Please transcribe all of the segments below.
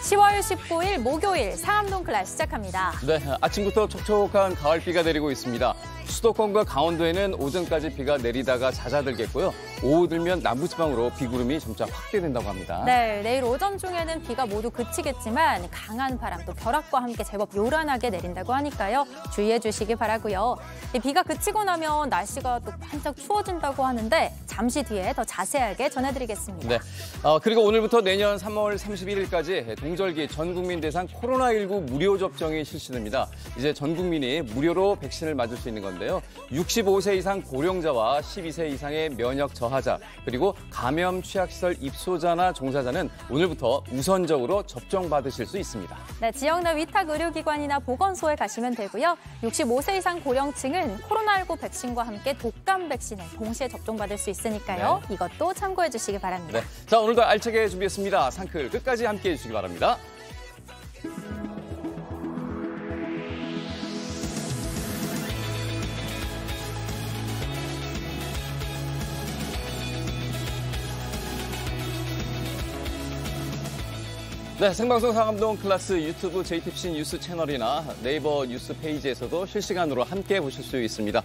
10월 19일 목요일 상암동 클래스 시작합니다. 네, 아침부터 촉촉한 가을비가 내리고 있습니다. 수도권과 강원도에는 오전까지 비가 내리다가 잦아들겠고요. 오후 들면 남부지방으로 비구름이 점차 확대된다고 합니다. 네, 내일 오전 중에는 비가 모두 그치겠지만 강한 바람 또 벼락과 함께 제법 요란하게 내린다고 하니까요. 주의해 주시기 바라고요. 비가 그치고 나면 날씨가 또 반짝 추워진다고 하는데 잠시 뒤에 더 자세하게 전해드리겠습니다. 네, 그리고 오늘부터 내년 3월 31일까지 동절기 전 국민 대상 코로나19 무료 접종이 실시됩니다. 이제 전 국민이 무료로 백신을 맞을 수 있는 건데요. 65세 이상 고령자와 12세 이상의 면역 저하자, 그리고 감염 취약시설 입소자나 종사자는 오늘부터 우선적으로 접종받으실 수 있습니다. 네, 지역 내 위탁 의료기관이나 보건소에 가시면 되고요. 65세 이상 고령층은 코로나19 백신과 함께 독감 백신을 동시에 접종받을 수 있으니까요. 네. 이것도 참고해 주시기 바랍니다. 네. 자, 오늘도 알차게 준비했습니다. 상클 끝까지 함께해 주시기 바랍니다. 네, 생방송 상암동 클래스 유튜브 JTBC 뉴스 채널이나 네이버 뉴스 페이지에서도 실시간으로 함께 보실 수 있습니다.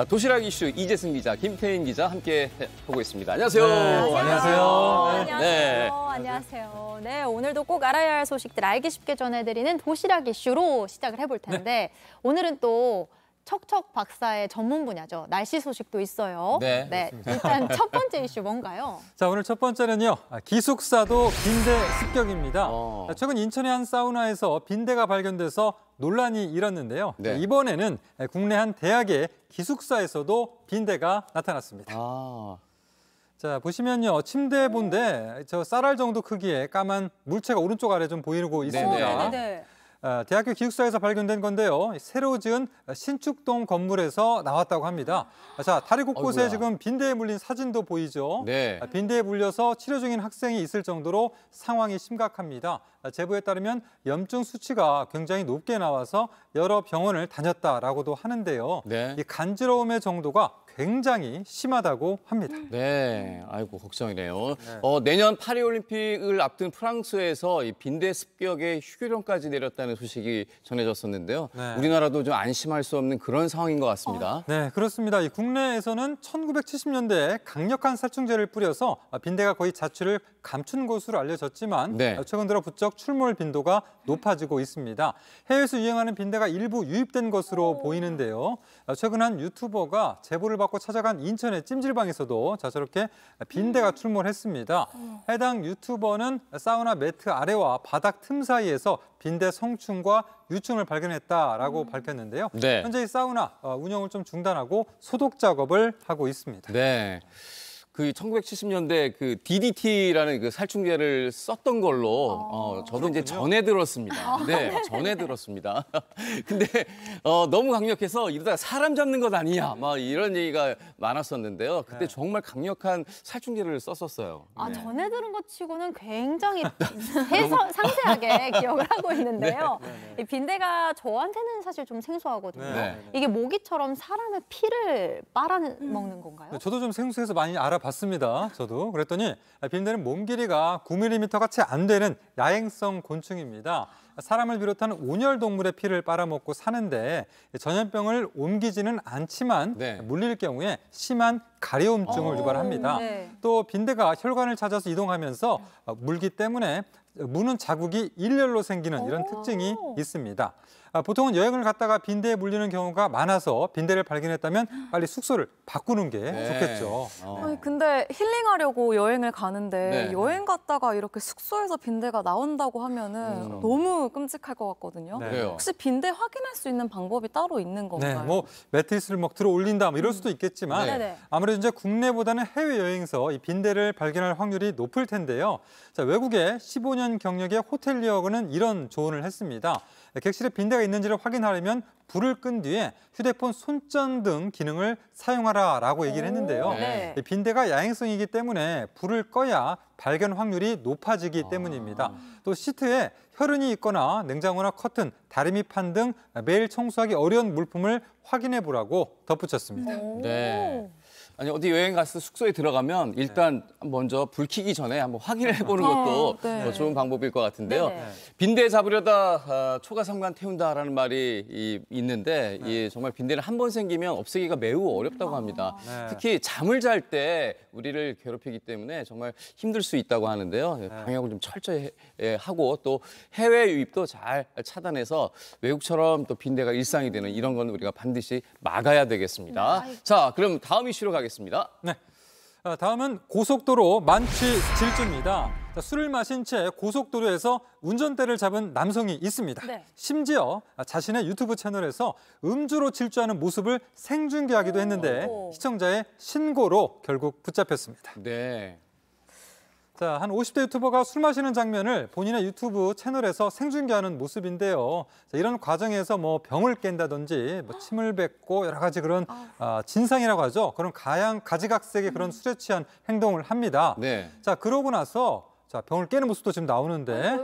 도시락 이슈 이재승 기자, 김태인 기자 함께 보고 있습니다. 안녕하세요. 네, 안녕하세요. 안녕하세요. 네. 안녕하세요. 네, 오늘도 꼭 알아야 할 소식들 알기 쉽게 전해드리는 도시락 이슈로 시작을 해볼 텐데 네. 오늘은 또 척척 박사의 전문 분야죠. 날씨 소식도 있어요. 네. 일단 첫 번째 이슈 뭔가요? 자, 오늘 첫 번째는요. 기숙사도 빈대 습격입니다. 최근 인천의 한 사우나에서 빈대가 발견돼서 논란이 일었는데요. 네. 이번에는 국내 한 대학의 기숙사에서도 빈대가 나타났습니다. 자, 보시면요. 침대 본데 저 쌀알 정도 크기의 까만 물체가 오른쪽 아래 좀 보이고 있습니다. 네. 대학교 기숙사에서 발견된 건데요. 새로 지은 신축동 건물에서 나왔다고 합니다. 자, 다리 곳곳에 어이구야. 지금 빈대에 물린 사진도 보이죠. 네. 빈대에 물려서 치료 중인 학생이 있을 정도로 상황이 심각합니다. 제보에 따르면 염증 수치가 굉장히 높게 나와서 여러 병원을 다녔다라고도 하는데요. 네. 이 간지러움의 정도가 굉장히 심하다고 합니다. 네, 아이고 걱정이네요. 네. 내년 파리올림픽을 앞둔 프랑스에서 이 빈대 습격에 휴교령까지 내렸다는 소식이 전해졌었는데요. 네. 우리나라도 좀 안심할 수 없는 그런 상황인 것 같습니다. 네, 그렇습니다. 이 국내에서는 1970년대에 강력한 살충제를 뿌려서 빈대가 거의 자취를 감춘 것으로 알려졌지만 네. 최근 들어 부쩍 출몰 빈도가 높아지고 있습니다. 해외에서 유행하는 빈대가 일부 유입된 것으로 보이는데요. 최근 한 유튜버가 제보를 받고 찾아간 인천의 찜질방에서도 저렇게 빈대가 출몰했습니다. 해당 유튜버는 사우나 매트 아래와 바닥 틈 사이에서 빈대 성충과 유충을 발견했다라고 밝혔는데요. 네. 현재 이 사우나 운영을 좀 중단하고 소독 작업을 하고 있습니다. 네. 그 1970년대 그 DDT라는 그 살충제를 썼던 걸로 저도 이제 전해 들었습니다. 네, 전해 들었습니다. 근데 너무 강력해서 이러다가 사람 잡는 것 아니냐, 막 이런 얘기가 많았었는데요. 그때 정말 강력한 살충제를 썼었어요. 네. 전해 들은 것 치고는 굉장히 상세하게 기억을 하고 있는데요. 이 빈대가 저한테는 사실 좀 생소하거든요. 네. 이게 모기처럼 사람의 피를 빨아먹는 건가요? 저도 좀 생소해서 많이 봤습니다. 저도. 그랬더니 빈대는 몸 길이가 9mm가 채 안 되는 야행성 곤충입니다. 사람을 비롯한 온열 동물의 피를 빨아먹고 사는데 전염병을 옮기지는 않지만 네. 물릴 경우에 심한 가려움증을 유발합니다. 네. 또 빈대가 혈관을 찾아서 이동하면서 물기 때문에 무는 자국이 일렬로 생기는 이런 특징이 있습니다. 보통은 여행을 갔다가 빈대에 물리는 경우가 많아서 빈대를 발견했다면 빨리 숙소를 바꾸는 게 좋겠죠. 아니, 근데 힐링하려고 여행을 가는데 여행 갔다가 이렇게 숙소에서 빈대가 나온다고 하면은 너무 끔찍할 것 같거든요. 네. 혹시 빈대 확인할 수 있는 방법이 따로 있는 건가요? 네, 뭐 매트리스를 막 들어 올린다 뭐 이럴 수도 있겠지만 아무래도 이제 국내보다는 해외 여행서 이 빈대를 발견할 확률이 높을 텐데요. 자, 외국의 15년 경력의 호텔리어는 이런 조언을 했습니다. 객실에 빈대가 있는지를 확인하려면 불을 끈 뒤에 휴대폰 손전등 기능을 사용하라라고 얘기를 했는데요. 네. 빈대가 야행성이기 때문에 불을 꺼야 발견 확률이 높아지기 때문입니다. 또 시트에 혈흔이 있거나 냉장고나 커튼, 다리미판 등 매일 청소하기 어려운 물품을 확인해 보라고 덧붙였습니다. 네. 아니 어디 여행 갔을 때 숙소에 들어가면 일단 먼저 불 켜기 전에 한번 확인을 해보는 것도 좋은 방법일 것 같은데요. 빈대 잡으려다 초가삼간 태운다라는 말이 있는데 정말 빈대는 한 번 생기면 없애기가 매우 어렵다고 합니다. 특히 잠을 잘 때 우리를 괴롭히기 때문에 정말 힘들 수 있다고 하는데요. 방역을 좀 철저히 하고 또 해외 유입도 잘 차단해서 외국처럼 또 빈대가 일상이 되는 이런 건 우리가 반드시 막아야 되겠습니다. 자, 그럼 다음 이슈로 가겠습니다. 네. 다음은 고속도로 만취 질주입니다. 술을 마신 채 고속도로에서 운전대를 잡은 남성이 있습니다. 네. 심지어 자신의 유튜브 채널에서 음주로 질주하는 모습을 생중계하기도 했는데 시청자의 신고로 결국 붙잡혔습니다. 네. 자, 한 50대 유튜버가 술 마시는 장면을 본인의 유튜브 채널에서 생중계하는 모습인데요. 자, 이런 과정에서 뭐 병을 깬다든지 뭐 침을 뱉고 여러 가지 그런 진상이라고 하죠. 그런 가지각색의 그런 술에 취한 행동을 합니다. 네. 자, 그러고 나서 병을 깨는 모습도 지금 나오는데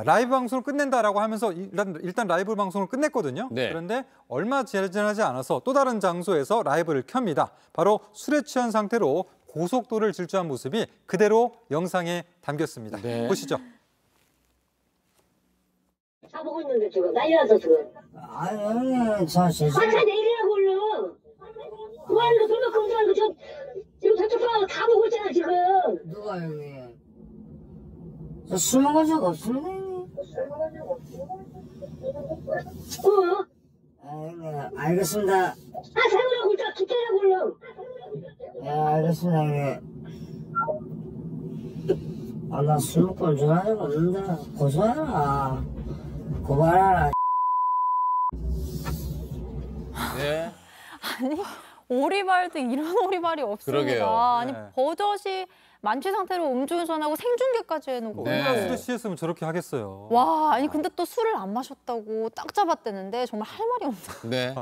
라이브 방송을 끝낸다라고 하면서 일단 라이브 방송을 끝냈거든요. 네. 그런데 얼마 지나지 않아서 또 다른 장소에서 라이브를 켭니다. 바로 술에 취한 상태로 고속도로를 질주한 모습이 그대로 영상에 담겼습니다. 네. 보시죠. 차 보고 있는데 지금 난리나서 지금. 아니 형님 저 진짜. 차 내리라고 얼른. 뭐 하는 거 술 먹고 운전하는 거 지금 저쪽 사람 다 보고 있잖아 지금. 누가 형님? 저 술 먹은 적 없습니다 형님. 형님 알겠습니다. 세우라고 일단 기다리라고 얼른. 예 알겠습니다 형님. 나 술 먹고 운전한 적 없는데 고소해라. 고발하라. 네. 아니 오리발도 이런 오리발이 없습니다. 그러게요. 아니 버젓이 만취 상태로 음주운전하고 생중계까지 해놓고. 얼마나 술에 취했으면 저렇게 하겠어요. 와, 아니 근데 또 술을 안 마셨다고 딱 잡았대는데 정말 할 말이 없네. 네.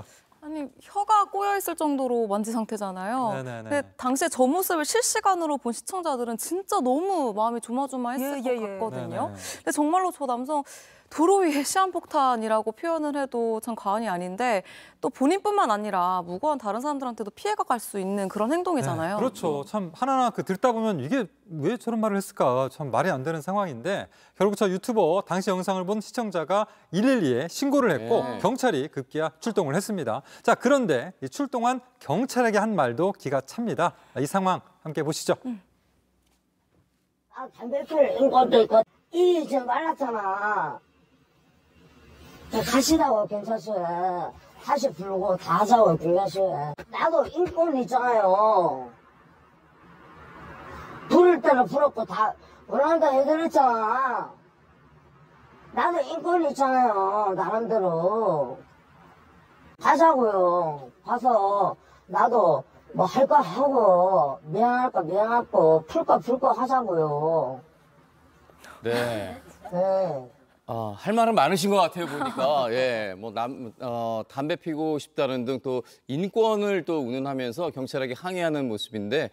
아니 혀가 꼬여 있을 정도로 만취 상태잖아요. 근데 당시에 저 모습을 실시간으로 본 시청자들은 진짜 너무 마음이 조마조마했을 것 같거든요. 근데 정말로 저 남성 도로 위에 시한폭탄이라고 표현을 해도 참 과언이 아닌데 또 본인뿐만 아니라 무고한 다른 사람들한테도 피해가 갈 수 있는 그런 행동이잖아요. 네, 그렇죠. 참 하나하나 듣다 보면 이게 왜 저런 말을 했을까 참 말이 안 되는 상황인데 결국 저 유튜버 당시 영상을 본 시청자가 112에 신고를 했고 경찰이 급기야 출동을 했습니다. 자, 그런데 이 출동한 경찰에게 한 말도 기가 찹니다. 이 상황 함께 보시죠. 담배 피우는 것도 있고 이 지금 말랐잖아. 가시라고 경찰서에 다시 부르고 다 하자고 경찰서에. 나도 인권 있잖아요. 부를 때는 불었고 다 원한다 해결했잖아. 나도 인권 있잖아요. 나름대로. 하자고요. 가서 나도 뭐 할 거 하고 미안할 거 미안하고 풀 거 하자고요. 네. 네. 할 말은 많으신 것 같아요, 보니까. 뭐 담배 피고 싶다는 등 또 인권을 또 운운하면서 경찰에게 항의하는 모습인데,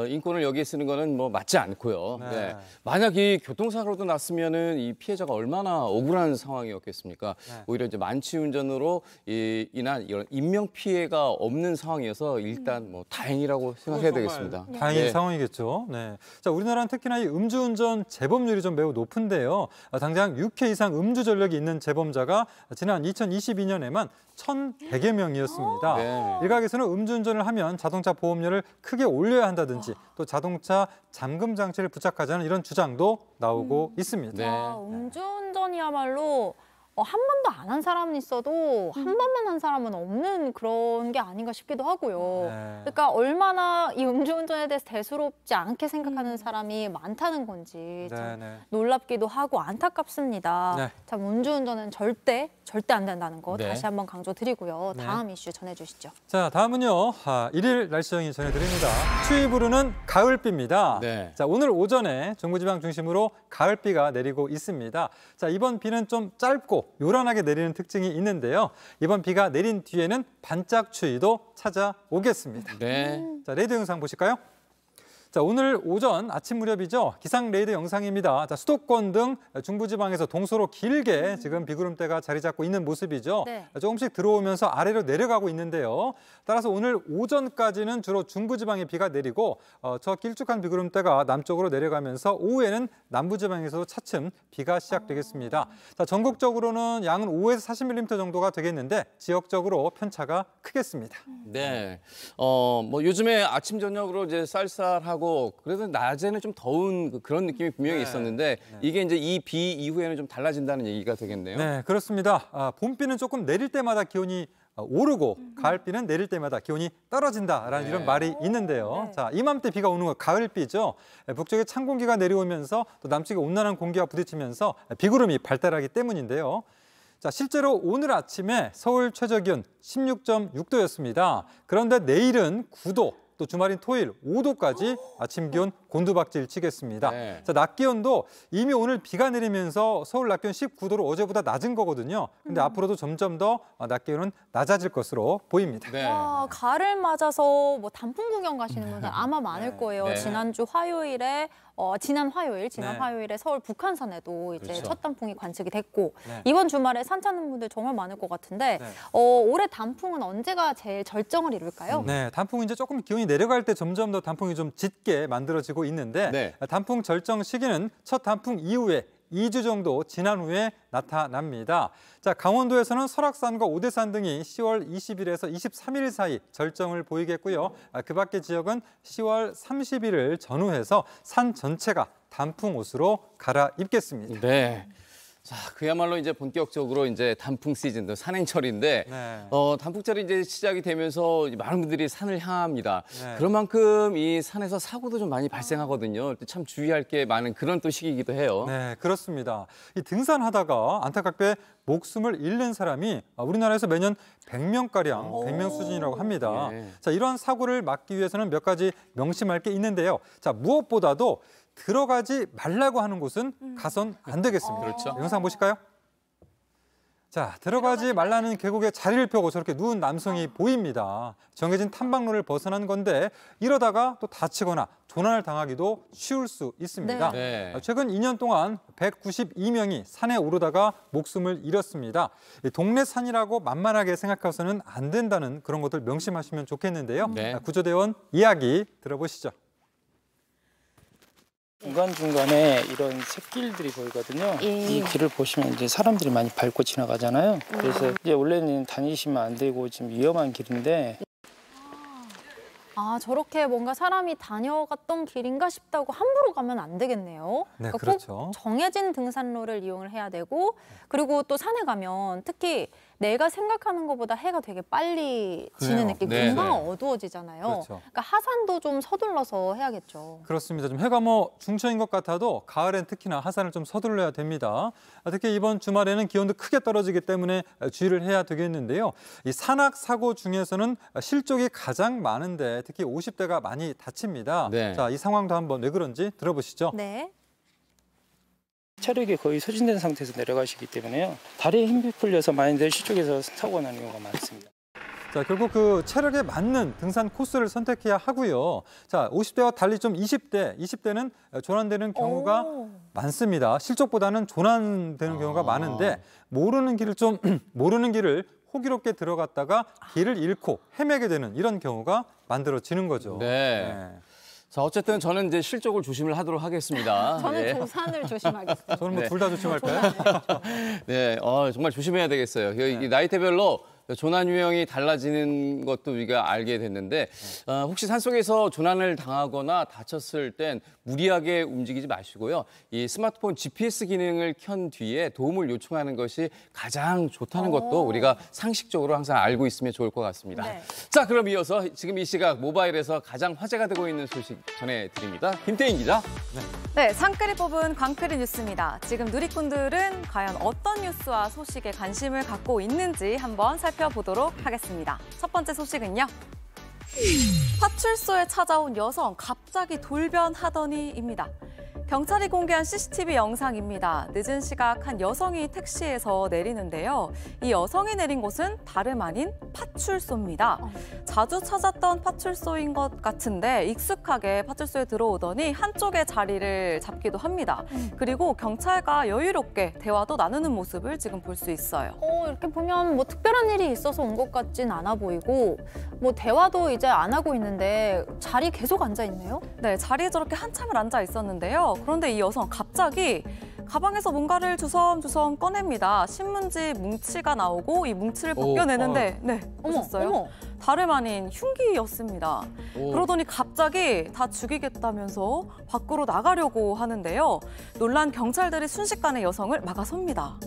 인권을 여기에 쓰는 거는 뭐 맞지 않고요. 네. 만약 이 교통사고도 났으면은 이 피해자가 얼마나 억울한 상황이었겠습니까? 오히려 이제 만취 운전으로 인한 이런 인명 피해가 없는 상황이어서 일단 뭐 다행이라고 생각해야 되겠습니다. 다행인 상황이겠죠. 네. 자, 우리나라는 특히나 이 음주운전 재범률이 좀 매우 높은데요. 당장 6회 이상 음주 전력이 있는 재범자가 지난 2022년에만 1,100여 명이었습니다. 일각에서는 음주운전을 하면 자동차 보험료를 크게 올려야 한다든지 또 자동차 잠금 장치를 부착하자는 이런 주장도 나오고 있습니다. 음주운전이야말로 한 번도 안 한 사람은 있어도 한 번만 한 사람은 없는 그런 게 아닌가 싶기도 하고요. 그러니까 얼마나 이 음주운전에 대해서 대수롭지 않게 생각하는 사람이 많다는 건지 참 놀랍기도 하고 안타깝습니다. 참 음주운전은 절대 안 된다는 거 다시 한번 강조드리고요. 다음 이슈 전해주시죠. 자, 다음은요. 1일 날씨정이 전해드립니다. 추위 부르는 가을비입니다. 자, 오늘 오전에 중부지방 중심으로 가을비가 내리고 있습니다. 자, 이번 비는 좀 짧고 요란하게 내리는 특징이 있는데요. 이번 비가 내린 뒤에는 반짝 추위도 찾아오겠습니다. 자, 레이더 영상 보실까요? 자, 오늘 오전 아침 무렵이죠. 기상 레이더 영상입니다. 자, 수도권 등 중부지방에서 동서로 길게 지금 비구름대가 자리 잡고 있는 모습이죠. 네. 조금씩 들어오면서 아래로 내려가고 있는데요. 따라서 오늘 오전까지는 주로 중부지방에 비가 내리고 저 길쭉한 비구름대가 남쪽으로 내려가면서 오후에는 남부지방에서도 차츰 비가 시작되겠습니다. 자, 전국적으로는 양은 5에서 40mm 정도가 되겠는데 지역적으로 편차가 크겠습니다. 네. 뭐 요즘에 아침 저녁으로 이제 쌀쌀하고 그래도 낮에는 좀 더운 그런 느낌이 분명히 있었는데 이게 이제 이 비 이후에는 좀 달라진다는 얘기가 되겠네요. 네, 그렇습니다. 봄비는 조금 내릴 때마다 기온이 오르고 가을비는 내릴 때마다 기온이 떨어진다라는 이런 말이 있는데요. 자, 이맘때 비가 오는 건 가을비죠. 북쪽에 찬 공기가 내려오면서 또 남쪽에 온난한 공기가 부딪히면서 비구름이 발달하기 때문인데요. 자, 실제로 오늘 아침에 서울 최저기온 16.6도였습니다. 그런데 내일은 9도, 또 주말인 토요일 5도까지 아침 기온 곤두박질 치겠습니다. 네. 자, 낮 기온도 이미 오늘 비가 내리면서 서울 낮 기온 19도로 어제보다 낮은 거거든요. 근데 앞으로도 점점 더 낮 기온은 낮아질 것으로 보입니다. 네. 가을을 맞아서 뭐 단풍 구경 가시는 분들 아마 많을 거예요. 네. 지난 화요일에 서울 북한산에도 이제 그렇죠. 첫 단풍이 관측이 됐고 네. 이번 주말에 산 찾는 분들 정말 많을 것 같은데 네. 올해 단풍은 언제가 제일 절정을 이룰까요? 네, 단풍은 이제 조금 기온이 내려갈 때 점점 더 단풍이 좀 짙게 만들어지고 있는데 네. 단풍 절정 시기는 첫 단풍 이후에 2주 정도 지난 후에 나타납니다. 자, 강원도에서는 설악산과 오대산 등이 10월 20일에서 23일 사이 절정을 보이겠고요. 그 밖의 지역은 10월 30일을 전후해서 산 전체가 단풍 옷으로 갈아입겠습니다. 네. 자, 그야말로 이제 본격적으로 이제 단풍 시즌도 산행철인데 네. 단풍철이 이제 시작이 되면서 많은 분들이 산을 향합니다. 네. 그런 만큼 이 산에서 사고도 좀 많이 발생하거든요. 참 주의할 게 많은 그런 또 시기이기도 해요. 네, 그렇습니다. 이 등산하다가 안타깝게 목숨을 잃는 사람이 우리나라에서 매년 100명가량, 100명 수준이라고 합니다. 예. 자, 이러한 사고를 막기 위해서는 몇 가지 명심할 게 있는데요. 자, 무엇보다도 들어가지 말라고 하는 곳은 가선 안 되겠습니다. 그렇죠. 영상 보실까요? 자, 들어가지 말라는 계곡에 자리를 펴고 저렇게 누운 남성이 보입니다. 정해진 탐방로를 벗어난 건데 이러다가 또 다치거나 조난을 당하기도 쉬울 수 있습니다. 네. 최근 2년 동안 192명이 산에 오르다가 목숨을 잃었습니다. 동네 산이라고 만만하게 생각해서는 안 된다는 그런 것들 명심하시면 좋겠는데요. 네. 구조대원 이야기 들어보시죠. 중간중간에 이런 샛길들이 보이거든요. 이 길을 보시면 이제 사람들이 많이 밟고 지나가잖아요. 그래서 이제 원래는 다니시면 안 되고 지금 위험한 길인데 저렇게 뭔가 사람이 다녀갔던 길인가 싶다고 함부로 가면 안 되겠네요. 네, 그러니까 그렇죠. 꼭 정해진 등산로를 이용을 해야 되고 그리고 또 산에 가면 특히 내가 생각하는 것보다 해가 되게 빨리 지는 그래요. 느낌, 네, 금방 네. 어두워지잖아요. 그렇죠. 그러니까 하산도 좀 서둘러서 해야겠죠. 그렇습니다. 좀 해가 중천인 것 같아도 가을엔 특히나 하산을 좀 서둘러야 됩니다. 특히 이번 주말에는 기온도 크게 떨어지기 때문에 주의를 해야 되겠는데요. 이 산악 사고 중에서는 실족이 가장 많은데 특히 50대가 많이 다칩니다. 네. 자, 이 상황도 한번 왜 그런지 들어보시죠. 네. 체력이 거의 소진된 상태에서 내려가시기 때문에요. 다리에 힘이 풀려서 많이들 실족해서 사고가 나는 경우가 많습니다. 자, 결국 그 체력에 맞는 등산 코스를 선택해야 하고요. 자, 50대와 달리 좀 20대는 조난되는 경우가 많습니다. 실족보다는 조난되는 경우가 많은데 모르는 길을 호기롭게 들어갔다가 길을 잃고 헤매게 되는 이런 경우가 만들어지는 거죠. 네. 자, 어쨌든 저는 이제 실족을 조심을 하도록 하겠습니다. 저는 조산을 조심하겠습니다. 저는 뭐 둘 다 조심할까요? 네, 정말 조심해야 되겠어요. 이 나이대별로 조난 유형이 달라지는 것도 우리가 알게 됐는데 혹시 산속에서 조난을 당하거나 다쳤을 땐 무리하게 움직이지 마시고요. 이 스마트폰 GPS 기능을 켠 뒤에 도움을 요청하는 것이 가장 좋다는 것도 우리가 상식적으로 항상 알고 있으면 좋을 것 같습니다. 네. 자, 그럼 이어서 지금 이 시각 모바일에서 가장 화제가 되고 있는 소식 전해드립니다. 김태인 기자. 네, 산끌이 뽑은 광끌이 뉴스입니다. 지금 누리꾼들은 과연 어떤 뉴스와 소식에 관심을 갖고 있는지 한번 살펴보도록 하겠습니다. 첫 번째 소식은요. 파출소에 찾아온 여성 갑자기 돌변하더니입니다. 경찰이 공개한 CCTV 영상입니다. 늦은 시각 한 여성이 택시에서 내리는데요. 이 여성이 내린 곳은 다름 아닌 파출소입니다. 자주 찾았던 파출소인 것 같은데 익숙하게 파출소에 들어오더니 한쪽에 자리를 잡기도 합니다. 그리고 경찰과 여유롭게 대화도 나누는 모습을 지금 볼 수 있어요. 이렇게 보면 뭐 특별한 일이 있어서 온 것 같진 않아 보이고 뭐 대화도 이제 안 하고 있는데 자리에 계속 앉아 있네요? 네, 자리에 저렇게 한참을 앉아 있었는데요. 그런데 이 여성 갑자기 가방에서 뭔가를 주섬주섬 꺼냅니다. 신문지 뭉치가 나오고 이 뭉치를 벗겨내는데 네, 보셨어요? 다름 아닌 흉기였습니다. 그러더니 갑자기 다 죽이겠다면서 밖으로 나가려고 하는데요. 놀란 경찰들이 순식간에 여성을 막아섭니다.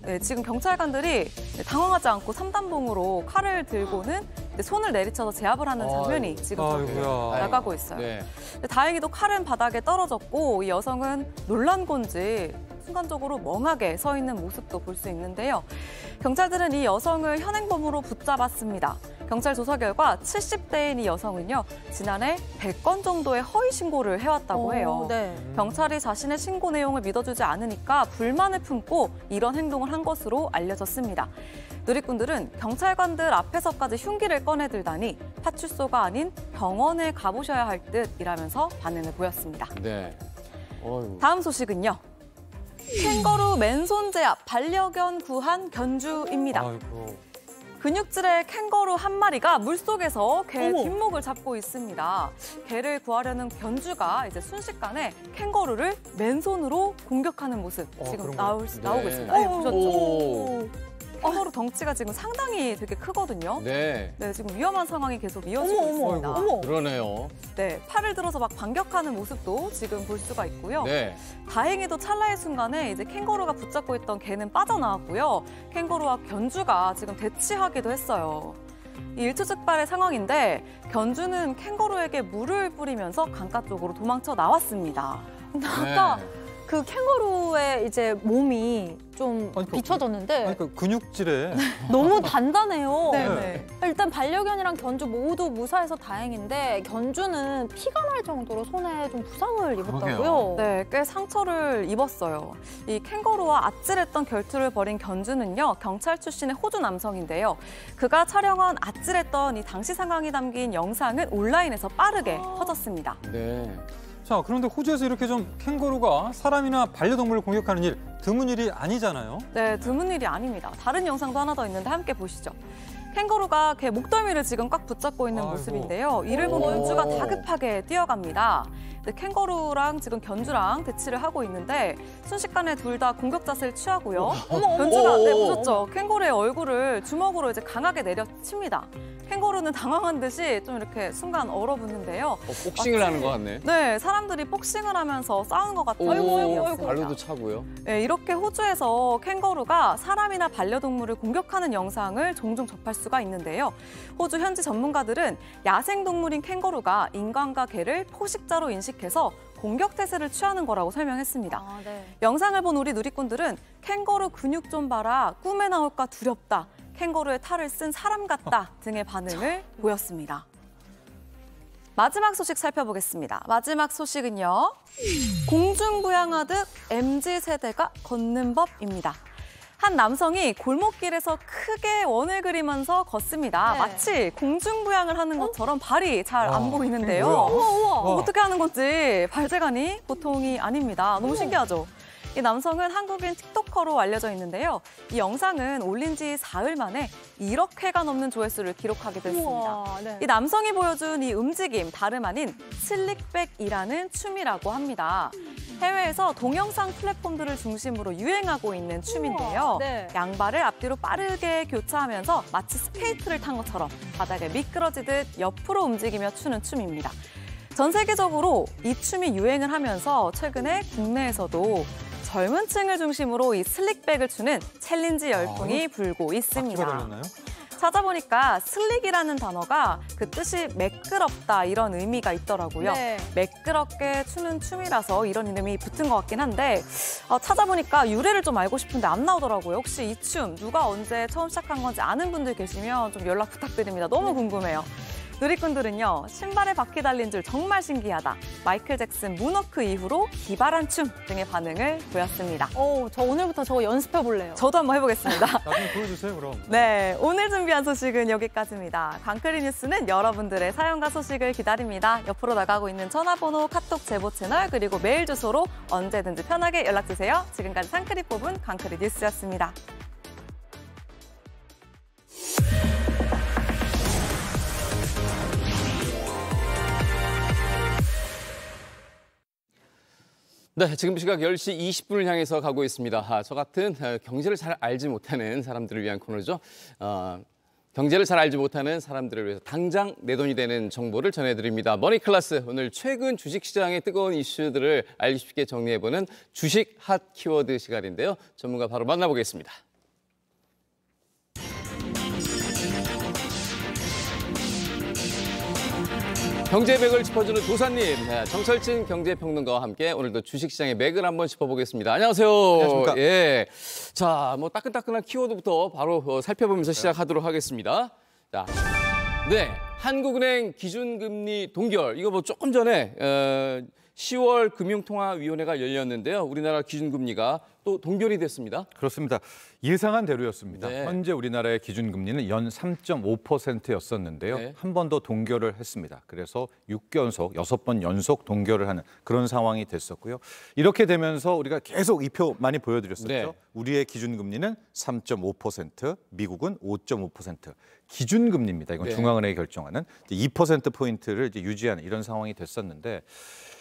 네, 지금 경찰관들이 당황하지 않고 삼단봉으로 칼을 들고는 손을 내리쳐서 제압을 하는 장면이 지금 나가고 있어요. 네. 다행히도 칼은 바닥에 떨어졌고 이 여성은 놀란 건지 순간적으로 멍하게 서 있는 모습도 볼 수 있는데요. 경찰들은 이 여성을 현행범으로 붙잡았습니다. 경찰 조사 결과 70대인 이 여성은요, 지난해 100건 정도의 허위 신고를 해왔다고 해요. 네. 경찰이 자신의 신고 내용을 믿어주지 않으니까 불만을 품고 이런 행동을 한 것으로 알려졌습니다. 누리꾼들은 경찰관들 앞에서까지 흉기를 꺼내들다니 파출소가 아닌 병원에 가보셔야 할 듯이라면서 반응을 보였습니다. 네. 다음 소식은요. 캥거루 맨손 제압, 반려견 구한 견주입니다. 근육질의 캥거루 한 마리가 물속에서 개 뒷목을 잡고 있습니다. 개를 구하려는 견주가 이제 순식간에 캥거루를 맨손으로 공격하는 모습 지금 나오고 있습니다. 네, 보셨죠? 캥거루 덩치가 지금 상당히 되게 크거든요. 네. 네, 지금 위험한 상황이 계속 이어지고 있습니다. 그러네요. 네, 팔을 들어서 막 반격하는 모습도 지금 볼 수가 있고요. 네. 다행히도 찰나의 순간에 이제 캥거루가 붙잡고 있던 개는 빠져나왔고요. 캥거루와 견주가 지금 대치하기도 했어요. 이 일초즉발의 상황인데 견주는 캥거루에게 물을 뿌리면서 강가 쪽으로 도망쳐 나왔습니다. 아까 그 캥거루의 이제 몸이 좀 비춰졌는데 그 근육질에 너무 단단해요. 네. 일단 반려견이랑 견주 모두 무사해서 다행인데 견주는 피가 날 정도로 손에 좀 부상을 입었다고요? 네, 꽤 상처를 입었어요. 이 캥거루와 아찔했던 결투를 벌인 견주는요, 경찰 출신의 호주 남성인데요. 그가 촬영한 아찔했던 이 당시 상황이 담긴 영상은 온라인에서 빠르게 퍼졌습니다. 네. 자, 그런데 호주에서 이렇게 좀 캥거루가 사람이나 반려동물을 공격하는 일 드문 일이 아니잖아요? 네, 드문 일이 아닙니다. 다른 영상도 하나 더 있는데 함께 보시죠. 캥거루가 개 목덜미를 지금 꽉 붙잡고 있는 모습인데요. 이를 본 견주가 다급하게 뛰어갑니다. 네, 캥거루랑 지금 견주랑 대치를 하고 있는데 순식간에 둘 다 공격 자세를 취하고요. 견주가 보셨죠? 캥거루의 얼굴을 주먹으로 이제 강하게 내려칩니다. 캥거루는 당황한 듯이 좀 이렇게 순간 얼어붙는데요. 복싱을 하는 것 같네. 네, 사람들이 복싱을 하면서 싸우는 것 같아요. 발로도 차고요. 네, 이렇게 호주에서 캥거루가 사람이나 반려동물을 공격하는 영상을 종종 접할 수가 있는데요. 호주 현지 전문가들은 야생동물인 캥거루가 인간과 개를 포식자로 인식해서 공격 태세를 취하는 거라고 설명했습니다. 영상을 본 우리 누리꾼들은 캥거루 근육 좀 봐라, 꿈에 나올까 두렵다, 캥거루의 탈을 쓴 사람 같다 등의 반응을 보였습니다. 마지막 소식 살펴보겠습니다. 마지막 소식은요. 공중부양하듯 MZ세대가 걷는 법입니다. 한 남성이 골목길에서 크게 원을 그리면서 걷습니다. 마치 공중부양을 하는 것처럼 발이 잘 안 보이는데요. 어떻게 하는 건지 발재간이 보통이 아닙니다. 너무 신기하죠? 이 남성은 한국인 틱토커로 알려져 있는데요. 이 영상은 올린 지 사흘 만에 1억 회가 넘는 조회수를 기록하게 됐습니다. 이 남성이 보여준 이 움직임 다름 아닌 슬릭백이라는 춤이라고 합니다. 해외에서 동영상 플랫폼들을 중심으로 유행하고 있는 춤인데요. 양발을 앞뒤로 빠르게 교차하면서 마치 스케이트를 탄 것처럼 바닥에 미끄러지듯 옆으로 움직이며 추는 춤입니다. 전 세계적으로 이 춤이 유행을 하면서 최근에 국내에서도 젊은 층을 중심으로 이 슬릭백을 추는 챌린지 열풍이 불고 있습니다. 찾아보니까 슬릭이라는 단어가 그 뜻이 매끄럽다 이런 의미가 있더라고요. 매끄럽게 추는 춤이라서 이런 이름이 붙은 것 같긴 한데 찾아보니까 유래를 좀 알고 싶은데 안 나오더라고요. 혹시 이 춤 누가 언제 처음 시작한 건지 아는 분들 계시면 좀 연락 부탁드립니다. 너무 궁금해요. 누리꾼들은요, 신발에 바퀴 달린 줄 정말 신기하다, 마이클 잭슨 문워크 이후로 기발한 춤 등의 반응을 보였습니다. 저 오늘부터 저거 연습해볼래요. 저도 한번 해보겠습니다. 나중에 보여주세요, 그럼. 네, 오늘 준비한 소식은 여기까지입니다. 강크리 뉴스는 여러분들의 사연과 소식을 기다립니다. 옆으로 나가고 있는 전화번호, 카톡 제보 채널, 그리고 메일 주소로 언제든지 편하게 연락주세요. 지금까지 상크리 뽑은 강크리 뉴스였습니다. 네, 지금 시각 10시 20분을 향해서 가고 있습니다. 저 같은 경제를 잘 알지 못하는 사람들을 위한 코너죠. 경제를 잘 알지 못하는 사람들을 위해서 당장 내 돈이 되는 정보를 전해드립니다. 머니클래스, 오늘 최근 주식시장의 뜨거운 이슈들을 알기 쉽게 정리해보는 주식 핫 키워드 시간인데요. 전문가 바로 만나보겠습니다. 경제 맥을 짚어주는 도사님, 정철진 경제평론가와 함께 오늘도 주식시장의 맥을 한번 짚어보겠습니다. 안녕하세요. 안녕하십니까. 예. 자, 뭐 따끈따끈한 키워드부터 바로 살펴보면서 시작하도록 하겠습니다. 자, 네, 한국은행 기준금리 동결. 이거 뭐 조금 전에 10월 금융통화위원회가 열렸는데요. 우리나라 기준금리가 또 동결이 됐습니다. 그렇습니다. 예상한 대로였습니다. 네. 현재 우리나라의 기준금리는 연 3.5%였었는데요. 네. 한 번 더 동결을 했습니다. 그래서 6개월속, 6번 연속 동결을 하는 그런 상황이 됐었고요. 이렇게 되면서 우리가 계속 이 표 많이 보여드렸었죠. 네. 우리의 기준금리는 3.5%, 미국은 5.5%. 기준금리입니다. 이건 네. 중앙은행이 결정하는 2%포인트를 이제 유지하는 이런 상황이 됐었는데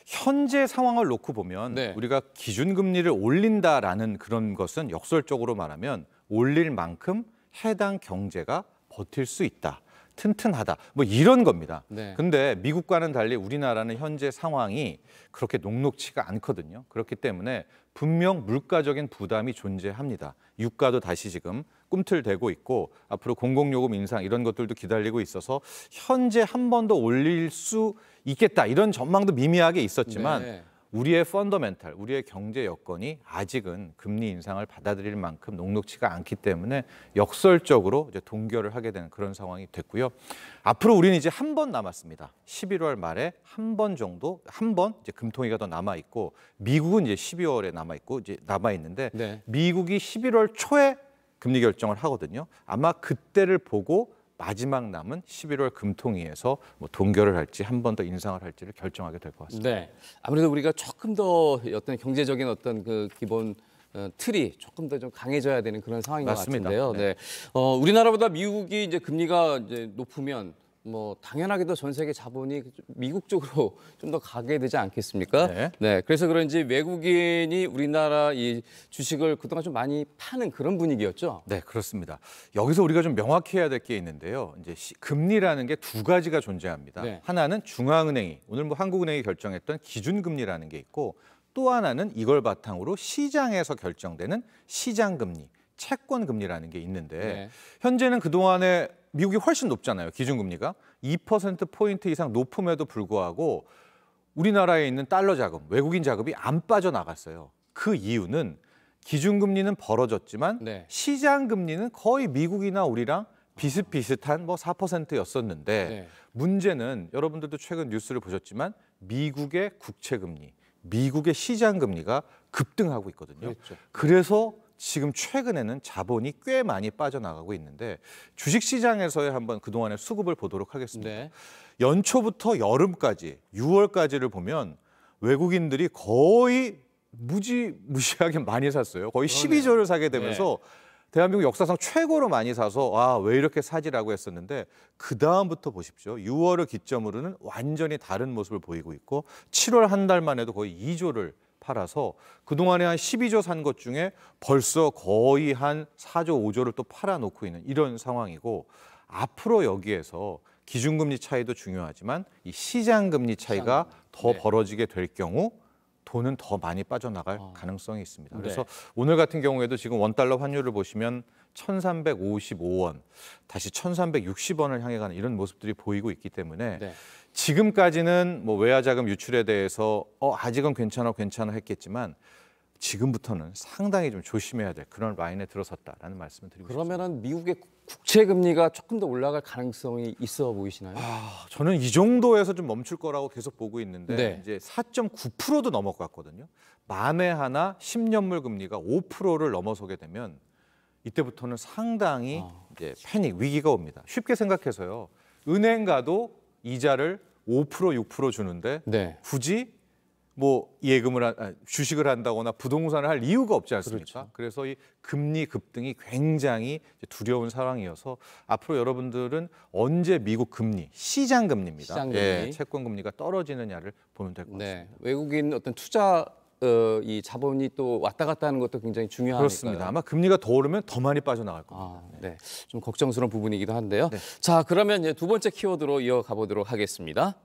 현재 상황을 놓고 보면 네. 우리가 기준금리를 올린다라는 그런 것은 역설적으로 말하면 올릴 만큼 해당 경제가 버틸 수 있다. 튼튼하다. 뭐 이런 겁니다. 네. 근데 미국과는 달리 우리나라는 현재 상황이 그렇게 녹록치가 않거든요. 그렇기 때문에 분명 물가적인 부담이 존재합니다. 유가도 다시 지금 꿈틀대고 있고 앞으로 공공요금 인상 이런 것들도 기다리고 있어서 현재 한 번 더 올릴 수 있겠다. 이런 전망도 미미하게 있었지만 네. 우리의 펀더멘탈, 우리의 경제 여건이 아직은 금리 인상을 받아들일 만큼 녹록치가 않기 때문에 역설적으로 이제 동결을 하게 되는 그런 상황이 됐고요. 앞으로 우리는 이제 한 번 남았습니다. 11월 말에 한 번 정도, 한 번 이제 금통위가 더 남아 있고 미국은 이제 12월에 남아 있고 이제 남아 있는데 네. 미국이 11월 초에 금리 결정을 하거든요. 아마 그때를 보고 마지막 남은 11월 금통위에서 뭐 동결을 할지 한 번 더 인상을 할지를 결정하게 될 것 같습니다. 네, 아무래도 우리가 조금 더 어떤 경제적인 어떤 그 기본 틀이 조금 더 좀 강해져야 되는 그런 상황인 맞습니다. 것 같은데요. 네. 우리나라보다 미국이 이제 금리가 이제 높으면 뭐 당연하게도 전 세계 자본이 미국 쪽으로 좀 더 가게 되지 않겠습니까? 네. 네. 그래서 그런지 외국인이 우리나라 이 주식을 그동안 좀 많이 파는 그런 분위기였죠. 네, 그렇습니다. 여기서 우리가 좀 명확히 해야 될 게 있는데요. 이제 금리라는 게 두 가지가 존재합니다. 네. 하나는 중앙은행이 오늘 뭐 한국은행이 결정했던 기준금리라는 게 있고 또 하나는 이걸 바탕으로 시장에서 결정되는 시장금리, 채권금리라는 게 있는데 네. 현재는 그동안에 미국이 훨씬 높잖아요. 기준금리가 2%포인트 이상 높음에도 불구하고 우리나라에 있는 달러 자금, 외국인 자금이 안 빠져나갔어요. 그 이유는 기준금리는 벌어졌지만 네. 시장금리는 거의 미국이나 우리랑 비슷비슷한 뭐 4%였었는데 네. 문제는 여러분들도 최근 뉴스를 보셨지만 미국의 국채금리, 미국의 시장금리가 급등하고 있거든요. 그렇죠. 그래서 지금 최근에는 자본이 꽤 많이 빠져나가고 있는데 주식시장에서의 한번 그동안의 수급을 보도록 하겠습니다. 네. 연초부터 여름까지 6월까지를 보면 외국인들이 거의 무지무시하게 많이 샀어요. 거의 12조를 사게 되면서 대한민국 역사상 최고로 많이 사서 왜 이렇게 사지라고 했었는데 그다음부터 보십시오. 6월을 기점으로는 완전히 다른 모습을 보이고 있고 7월 한 달만 해도 거의 2조를 팔아서 그동안에 한 12조 산 것 중에 벌써 거의 한 4조, 5조를 또 팔아놓고 있는 이런 상황이고 앞으로 여기에서 기준금리 차이도 중요하지만 이 시장금리 차이가 더 벌어지게 될 경우 돈은 더 많이 빠져나갈 가능성이 있습니다. 그래서 오늘 같은 경우에도 지금 원달러 환율을 보시면 1,355원, 다시 1,360원을 향해 가는 이런 모습들이 보이고 있기 때문에 지금까지는 뭐 외화자금 유출에 대해서 아직은 괜찮아 했겠지만 지금부터는 상당히 좀 조심해야 될 그런 라인에 들어섰다라는 말씀을 드리고 싶습니다. 그러면은 미국의 국채 금리가 조금 더 올라갈 가능성이 있어 보이시나요? 저는 이 정도에서 좀 멈출 거라고 계속 보고 있는데 네. 이제 4.9%도 넘어갔거든요. 만에 하나 10년물 금리가 5%를 넘어서게 되면 이때부터는 상당히 이제 패닉 위기가 옵니다. 쉽게 생각해서요. 은행 가도 이자를 5% 6% 주는데 네. 굳이 뭐 주식을 한다거나 부동산을 할 이유가 없지 않습니까? 그렇죠. 그래서 이 금리 급등이 굉장히 두려운 상황이어서 앞으로 여러분들은 언제 미국 금리, 시장 금리입니다. 시장 금리. 예, 채권 금리가 떨어지느냐를 보면 될 것 같습니다. 네. 외국인 어떤 투자 이 자본이 또 왔다 갔다 하는 것도 굉장히 중요하니까. 그렇습니다. 아마 금리가 더 오르면 더 많이 빠져나갈 겁니다. 네. 좀 걱정스러운 부분이기도 한데요. 네. 자, 그러면 이제 두 번째 키워드로 이어가 보도록 하겠습니다.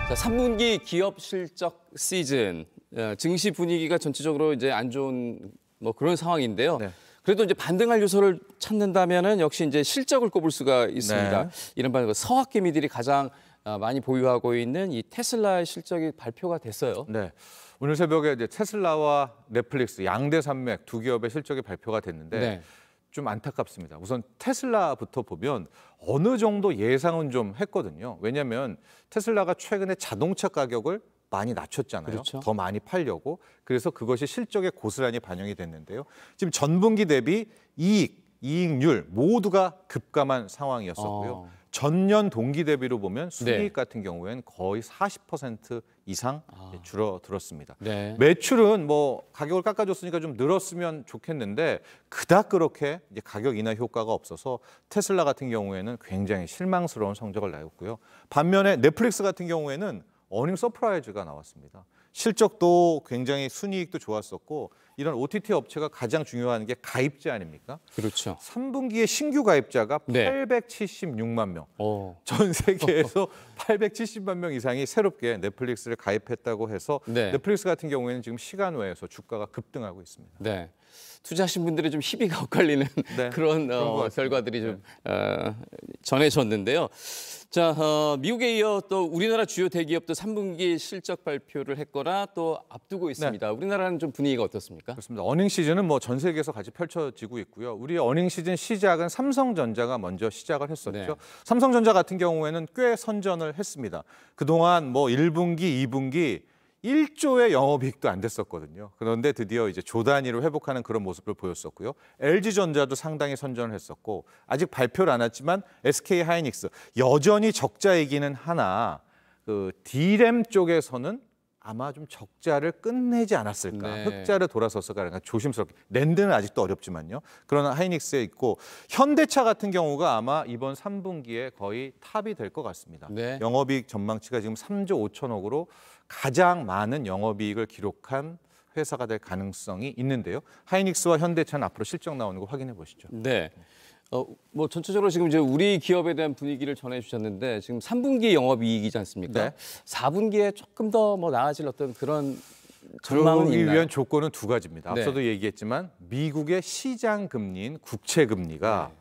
자, 3분기 기업 실적 시즌. 증시 분위기가 전체적으로 이제 안 좋은 뭐 그런 상황인데요. 네. 그래도 이제 반등할 요소를 찾는다면은 역시 이제 실적을 꼽을 수가 있습니다. 네. 이른바 서학개미들이 가장 많이 보유하고 있는 이 테슬라의 실적이 발표가 됐어요. 네. 오늘 새벽에 이제 테슬라와 넷플릭스 양대 산맥 두 기업의 실적이 발표가 됐는데 네. 좀 안타깝습니다. 우선 테슬라부터 보면 어느 정도 예상은 좀 했거든요. 왜냐하면 테슬라가 최근에 자동차 가격을 많이 낮췄잖아요. 그렇죠. 더 많이 팔려고. 그래서 그것이 실적에 고스란히 반영이 됐는데요. 지금 전분기 대비 이익률 모두가 급감한 상황이었었고요. 전년 동기 대비로 보면 수익 네. 같은 경우에는 거의 40% 이상 줄어들었습니다. 네. 매출은 뭐 가격을 깎아줬으니까 좀 늘었으면 좋겠는데 그닥 그렇게 이제 가격 인하 효과가 없어서 테슬라 같은 경우에는 굉장히 실망스러운 성적을 내었고요. 반면에 넷플릭스 같은 경우에는 어닝 서프라이즈가 나왔습니다. 실적도 굉장히 순이익도 좋았었고 이런 OTT 업체가 가장 중요한 게 가입자 아닙니까? 그렇죠. 3분기에 신규 가입자가 네. 876만 명. 전 세계에서 870만 명 이상이 새롭게 넷플릭스를 가입했다고 해서 네. 넷플릭스 같은 경우에는 지금 시간 외에서 주가가 급등하고 있습니다. 네. 투자하신 분들의 좀 희비가 엇갈리는 네, 그런 결과들이 좀 전해졌는데요. 자, 미국에 이어 또 우리나라 주요 대기업도 3분기 실적 발표를 했거나 또 앞두고 있습니다. 네. 우리나라는 좀 분위기가 어떻습니까? 그렇습니다. 어닝 시즌은 뭐 전 세계에서 같이 펼쳐지고 있고요. 우리 어닝 시즌 시작은 삼성전자가 먼저 시작을 했었죠. 네. 삼성전자 같은 경우에는 꽤 선전을 했습니다. 그동안 뭐 1분기, 2분기 1조의 영업이익도 안 됐었거든요. 그런데 드디어 이제 조 단위로 회복하는 그런 모습을 보였었고요. LG전자도 상당히 선전을 했었고 아직 발표를 안 했지만 SK하이닉스 여전히 적자이기는 하나 그 D램 쪽에서는 아마 좀 적자를 끝내지 않았을까. 네. 흑자를 돌아섰을까. 그러니까 조심스럽게. 랜드는 아직도 어렵지만요. 그러나 하이닉스에 있고 현대차 같은 경우가 아마 이번 3분기에 거의 탑이 될 것 같습니다. 네. 영업이익 전망치가 지금 3조 5천억으로 가장 많은 영업이익을 기록한 회사가 될 가능성이 있는데요. 하이닉스와 현대차는 앞으로 실적 나오는 거 확인해 보시죠. 네. 뭐 전체적으로 지금 이제 우리 기업에 대한 분위기를 전해주셨는데 지금 3분기 영업이익이지 않습니까? 네. 4분기에 조금 더 뭐 나아질 어떤 그런 전망은 그러기 있나요? 위한 조건은 두 가지입니다. 네. 앞서도 얘기했지만 미국의 시장 금리인 국채 금리가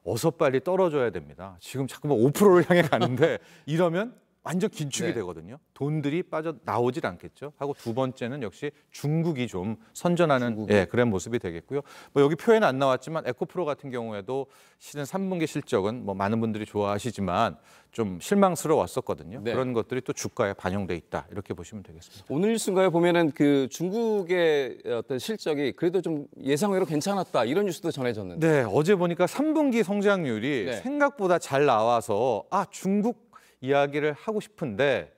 어서 빨리 떨어져야 됩니다. 지금 자꾸만 5%를 향해 가는데 이러면 완전 긴축이 네. 되거든요. 돈들이 빠져나오질 않겠죠. 하고 두 번째는 역시 중국이 좀 선전하는 그런 모습이 되겠고요. 뭐 여기 표에는 안 나왔지만 에코프로 같은 경우에도 실은 3분기 실적은 뭐 많은 분들이 좋아하시지만 좀 실망스러웠었거든요. 네. 그런 것들이 또 주가에 반영돼 있다. 이렇게 보시면 되겠습니다. 오늘 뉴스인가요? 보면은 그 중국의 어떤 실적이 그래도 좀 예상외로 괜찮았다 이런 뉴스도 전해졌는데. 네, 어제 보니까 3분기 성장률이 네. 생각보다 잘 나와서 중국 이야기를 하고 싶은데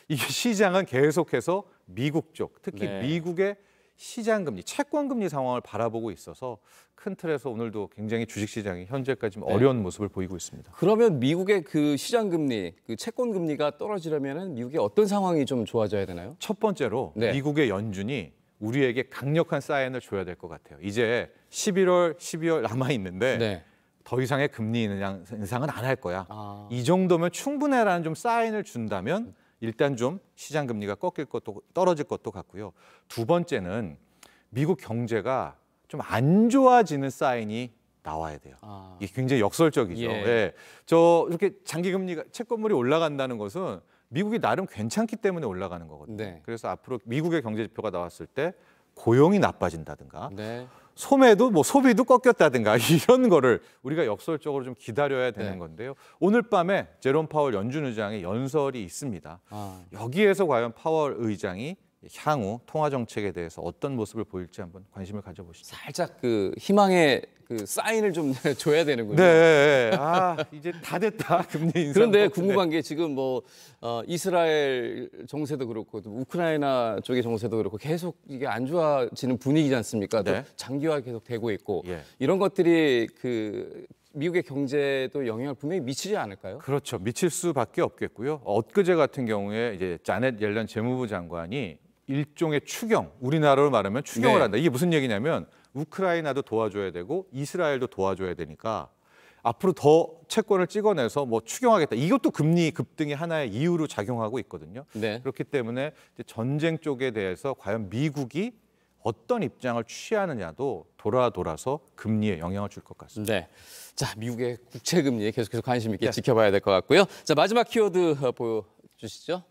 이게 시장은 계속해서 미국 쪽, 특히 네. 미국의 시장 금리, 채권 금리 상황을 바라보고 있어서 큰 틀에서 오늘도 굉장히 주식 시장이 현재까지 어려운 모습을 보이고 있습니다. 그러면 미국의 그 시장 금리, 그 채권 금리가 떨어지려면은 미국의 어떤 상황이 좀 좋아져야 되나요? 첫 번째로 네. 미국의 연준이 우리에게 강력한 사인을 줘야 될 것 같아요. 이제 11월, 12월 남아 있는데 네. 더 이상의 금리 인상은 안 할 거야. 이 정도면 충분해라는 좀 사인을 준다면 일단 좀 시장 금리가 꺾일 것도 떨어질 것도 같고요. 두 번째는 미국 경제가 좀 안 좋아지는 사인이 나와야 돼요. 이게 굉장히 역설적이죠. 예. 저 이렇게 장기 금리가 채권물이 올라간다는 것은 미국이 나름 괜찮기 때문에 올라가는 거거든요. 네. 그래서 앞으로 미국의 경제 지표가 나왔을 때 고용이 나빠진다든가 네. 소매도 뭐 소비도 꺾였다든가 이런 거를 우리가 역설적으로 좀 기다려야 되는 건데요. 오늘 밤에 제롬 파월 연준 의장의 연설이 있습니다. 여기에서 과연 파월 의장이 향후 통화 정책에 대해서 어떤 모습을 보일지 한번 관심을 가져보시죠. 살짝 그 희망의 그 사인을 좀 줘야 되는군요. 네, 이제 다 됐다 금리 인상. 그런데 궁금한 게 지금 뭐 이스라엘 정세도 그렇고 또 우크라이나 쪽의 정세도 그렇고 계속 이게 안 좋아지는 분위기지 않습니까? 네. 또 장기화 계속 되고 있고 예. 이런 것들이 그 미국의 경제에도 영향을 분명히 미치지 않을까요? 그렇죠. 미칠 수밖에 없겠고요. 엊그제 같은 경우에 이제 자넷 옐런 재무부 장관이 일종의 추경, 우리나라로 말하면 추경을 네. 한다. 이게 무슨 얘기냐면 우크라이나도 도와줘야 되고 이스라엘도 도와줘야 되니까 앞으로 더 채권을 찍어내서 뭐 추경하겠다. 이것도 금리 급등의 하나의 이유로 작용하고 있거든요. 네. 그렇기 때문에 이제 전쟁 쪽에 대해서 과연 미국이 어떤 입장을 취하느냐도 돌아서 금리에 영향을 줄 것 같습니다. 네. 자, 미국의 국채 금리에 계속해서 관심 있게 지켜봐야 될 것 같고요. 자, 마지막 키워드 보여주시죠.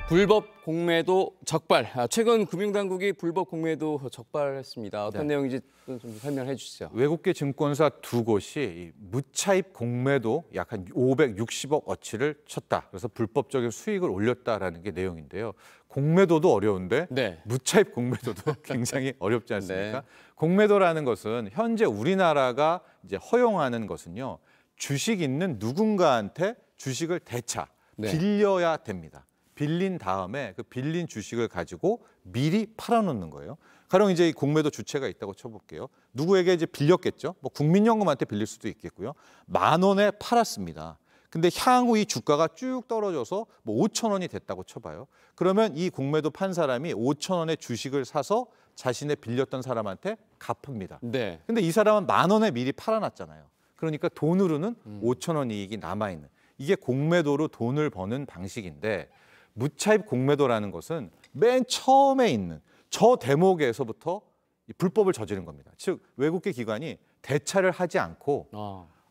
불법 공매도 적발. 최근 금융당국이 불법 공매도 적발했습니다. 어떤 내용인지 좀 설명해 주시죠. 외국계 증권사 두 곳이 무차입 공매도 약 한 560억 어치를 쳤다. 그래서 불법적인 수익을 올렸다라는 게 내용인데요. 공매도도 어려운데 네. 무차입 공매도도 굉장히 어렵지 않습니까? 네. 공매도라는 것은 현재 우리나라가 이제 허용하는 것은요. 주식 있는 누군가한테 주식을 대차, 빌려야 됩니다. 빌린 다음에 그 빌린 주식을 가지고 미리 팔아놓는 거예요. 가령 이제 이 공매도 주체가 있다고 쳐볼게요. 누구에게 이제 빌렸겠죠. 뭐 국민연금한테 빌릴 수도 있겠고요. 10,000원에 팔았습니다. 근데 향후 이 주가가 쭉 떨어져서 뭐 5,000원이 됐다고 쳐봐요. 그러면 이 공매도 판 사람이 5,000원의 주식을 사서 자신의 빌렸던 사람한테 갚습니다. 네. 근데 이 사람은 10,000원에 미리 팔아놨잖아요. 그러니까 돈으로는 5,000원 이익이 남아있는. 이게 공매도로 돈을 버는 방식인데 무차입 공매도라는 것은 맨 처음에 있는 저 대목에서부터 불법을 저지른 겁니다. 즉 외국계 기관이 대차를 하지 않고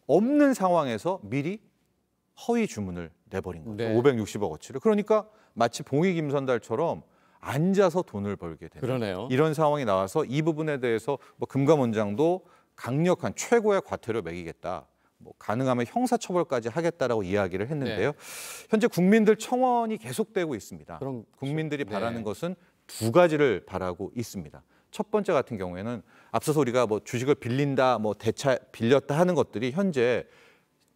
없는 상황에서 미리 허위 주문을 내버린 거죠. 네. 560억어치를. 그러니까 마치 봉이 김선달처럼 앉아서 돈을 벌게 되는 그러네요. 이런 상황이 나와서 이 부분에 대해서 뭐 금감원장도 강력한 최고의 과태료 매기겠다. 뭐 가능하면 형사처벌까지 하겠다라고 이야기를 했는데요. 현재 국민들 청원이 계속되고 있습니다. 그럼 국민들이 바라는 것은 두 가지를 바라고 있습니다. 첫 번째 같은 경우에는 앞서서 우리가 뭐 주식을 빌린다, 뭐 대차 빌렸다 하는 것들이 현재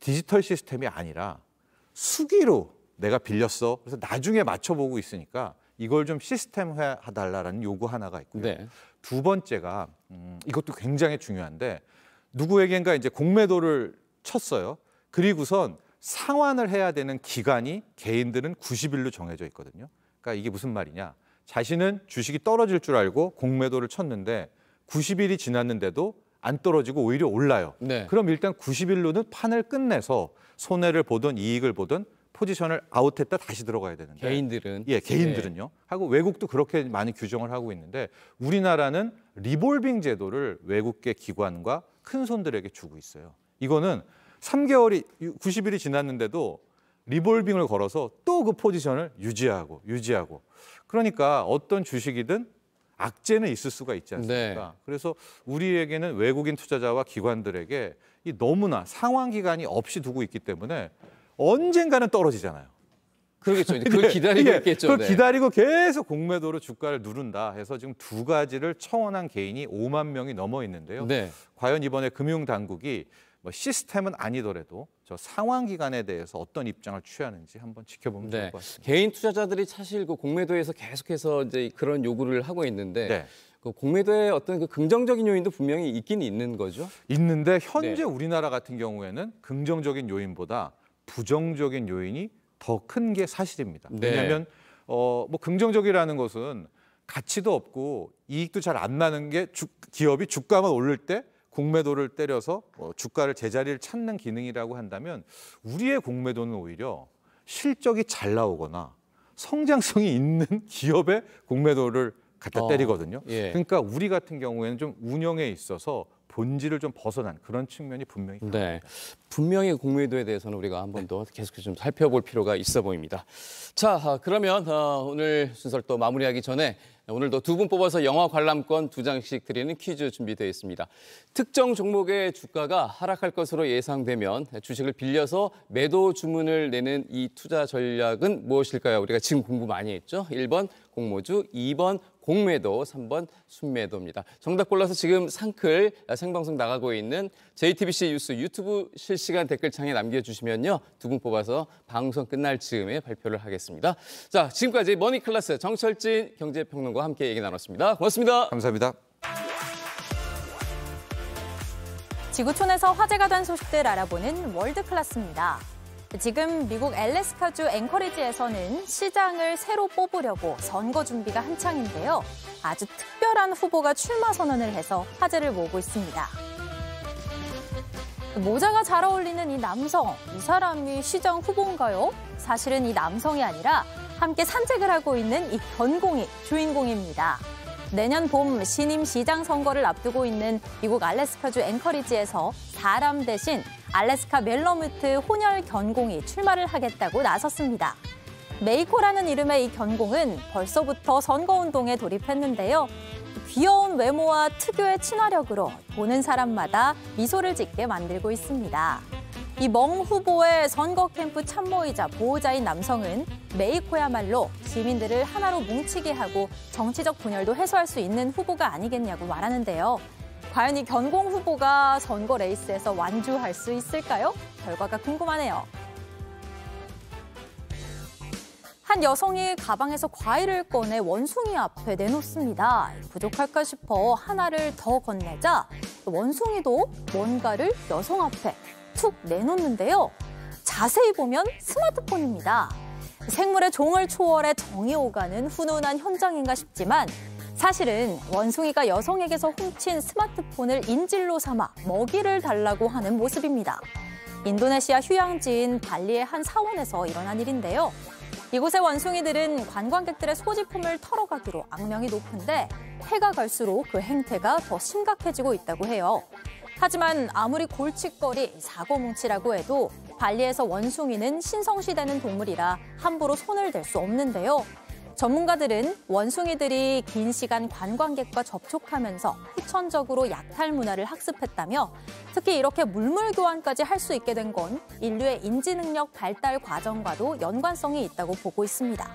디지털 시스템이 아니라 수기로 내가 빌렸어. 그래서 나중에 맞춰보고 있으니까 이걸 좀 시스템화해달라는 요구 하나가 있고요. 두 번째가 이것도 굉장히 중요한데 누구에겐가 이제 공매도를 쳤어요. 그리고선 상환을 해야 되는 기간이 개인들은 90일로 정해져 있거든요. 그러니까 이게 무슨 말이냐. 자신은 주식이 떨어질 줄 알고 공매도를 쳤는데 90일이 지났는데도 안 떨어지고 오히려 올라요. 그럼 일단 90일로는 판을 끝내서 손해를 보든 이익을 보든 포지션을 아웃했다 다시 들어가야 되는데. 개인들은? 예, 개인들은요. 하고 외국도 그렇게 많이 규정을 하고 있는데 우리나라는 리볼빙 제도를 외국계 기관과 큰 손들에게 주고 있어요. 이거는 3개월이 90일이 지났는데도 리볼빙을 걸어서 또 그 포지션을 유지하고 그러니까 어떤 주식이든 악재는 있을 수가 있지 않습니까? 그래서 우리에게는 외국인 투자자와 기관들에게 이 너무나 상환 기간이 없이 두고 있기 때문에 언젠가는 떨어지잖아요. 그러겠죠. 그걸 기다리고 있겠죠. 그걸 기다리고 계속 공매도로 주가를 누른다 해서 지금 두 가지를 청원한 개인이 5만 명이 넘어 있는데요. 과연 이번에 금융당국이 뭐 시스템은 아니더라도 저 상환 기간에 대해서 어떤 입장을 취하는지 한번 지켜보면 좋을 것 같습니다. 개인 투자자들이 사실 그 공매도에서 계속해서 이제 그런 요구를 하고 있는데 그 공매도의 어떤 그 긍정적인 요인도 분명히 있긴 있는 거죠. 있는데 현재 우리나라 같은 경우에는 긍정적인 요인보다 부정적인 요인이 더 큰 게 사실입니다. 왜냐하면 뭐 긍정적이라는 것은 가치도 없고 이익도 잘 안 나는 게 기업이 주가만 오를 때 공매도를 때려서 주가를 제자리를 찾는 기능이라고 한다면 우리의 공매도는 오히려 실적이 잘 나오거나 성장성이 있는 기업의 공매도를 갖다 때리거든요. 그러니까 우리 같은 경우에는 좀 운영에 있어서 본질을 좀 벗어난 그런 측면이 분명히 있습니다. 분명히 공매도에 대해서는 우리가 한 번 더 계속해서 좀 살펴볼 필요가 있어 보입니다. 자, 그러면 오늘 순서를 또 마무리하기 전에 오늘도 두 분 뽑아서 영화 관람권 2장씩 드리는 퀴즈 준비되어 있습니다. 특정 종목의 주가가 하락할 것으로 예상되면 주식을 빌려서 매도 주문을 내는 이 투자 전략은 무엇일까요? 우리가 지금 공부 많이 했죠? 1번 공모주, 2번 공매도, 3번 순매도입니다. 정답 골라서 지금 상클 생방송 나가고 있는 JTBC 뉴스 유튜브 실시간 댓글창에 남겨주시면요. 두 분 뽑아서 방송 끝날 즈음에 발표를 하겠습니다. 자, 지금까지 머니클래스 정철진 경제평론가와 함께 얘기 나눴습니다. 고맙습니다. 감사합니다. 지구촌에서 화제가 된 소식들 알아보는 월드클래스입니다. 지금 미국 알래스카주 앵커리지에서는 시장을 새로 뽑으려고 선거 준비가 한창인데요. 아주 특별한 후보가 출마 선언을 해서 화제를 모으고 있습니다. 모자가 잘 어울리는 이 남성, 이 사람이 시장 후보인가요? 사실은 이 남성이 아니라 함께 산책을 하고 있는 이 견공이 주인공입니다. 내년 봄 신임 시장 선거를 앞두고 있는 미국 알래스카주 앵커리지에서 사람 대신 알래스카 멜러뮤트 혼혈 견공이 출마를 하겠다고 나섰습니다. 메이코라는 이름의 이 견공은 벌써부터 선거운동에 돌입했는데요. 귀여운 외모와 특유의 친화력으로 보는 사람마다 미소를 짓게 만들고 있습니다. 이 멍 후보의 선거 캠프 참모이자 보호자인 남성은 메이코야말로 시민들을 하나로 뭉치게 하고 정치적 분열도 해소할 수 있는 후보가 아니겠냐고 말하는데요. 과연 이 견공 후보가 선거 레이스에서 완주할 수 있을까요? 결과가 궁금하네요. 한 여성이 가방에서 과일을 꺼내 원숭이 앞에 내놓습니다. 부족할까 싶어 하나를 더 건네자 원숭이도 뭔가를 여성 앞에 툭 내놓는데요. 자세히 보면 스마트폰입니다. 생물의 종을 초월해 정이 오가는 훈훈한 현장인가 싶지만 사실은 원숭이가 여성에게서 훔친 스마트폰을 인질로 삼아 먹이를 달라고 하는 모습입니다. 인도네시아 휴양지인 발리의 한 사원에서 일어난 일인데요. 이곳의 원숭이들은 관광객들의 소지품을 털어가기로 악명이 높은데 해가 갈수록 그 행태가 더 심각해지고 있다고 해요. 하지만 아무리 골칫거리, 사고뭉치라고 해도 발리에서 원숭이는 신성시되는 동물이라 함부로 손을 댈 수 없는데요. 전문가들은 원숭이들이 긴 시간 관광객과 접촉하면서 후천적으로 약탈 문화를 학습했다며 특히 이렇게 물물 교환까지 할 수 있게 된 건 인류의 인지 능력 발달 과정과도 연관성이 있다고 보고 있습니다.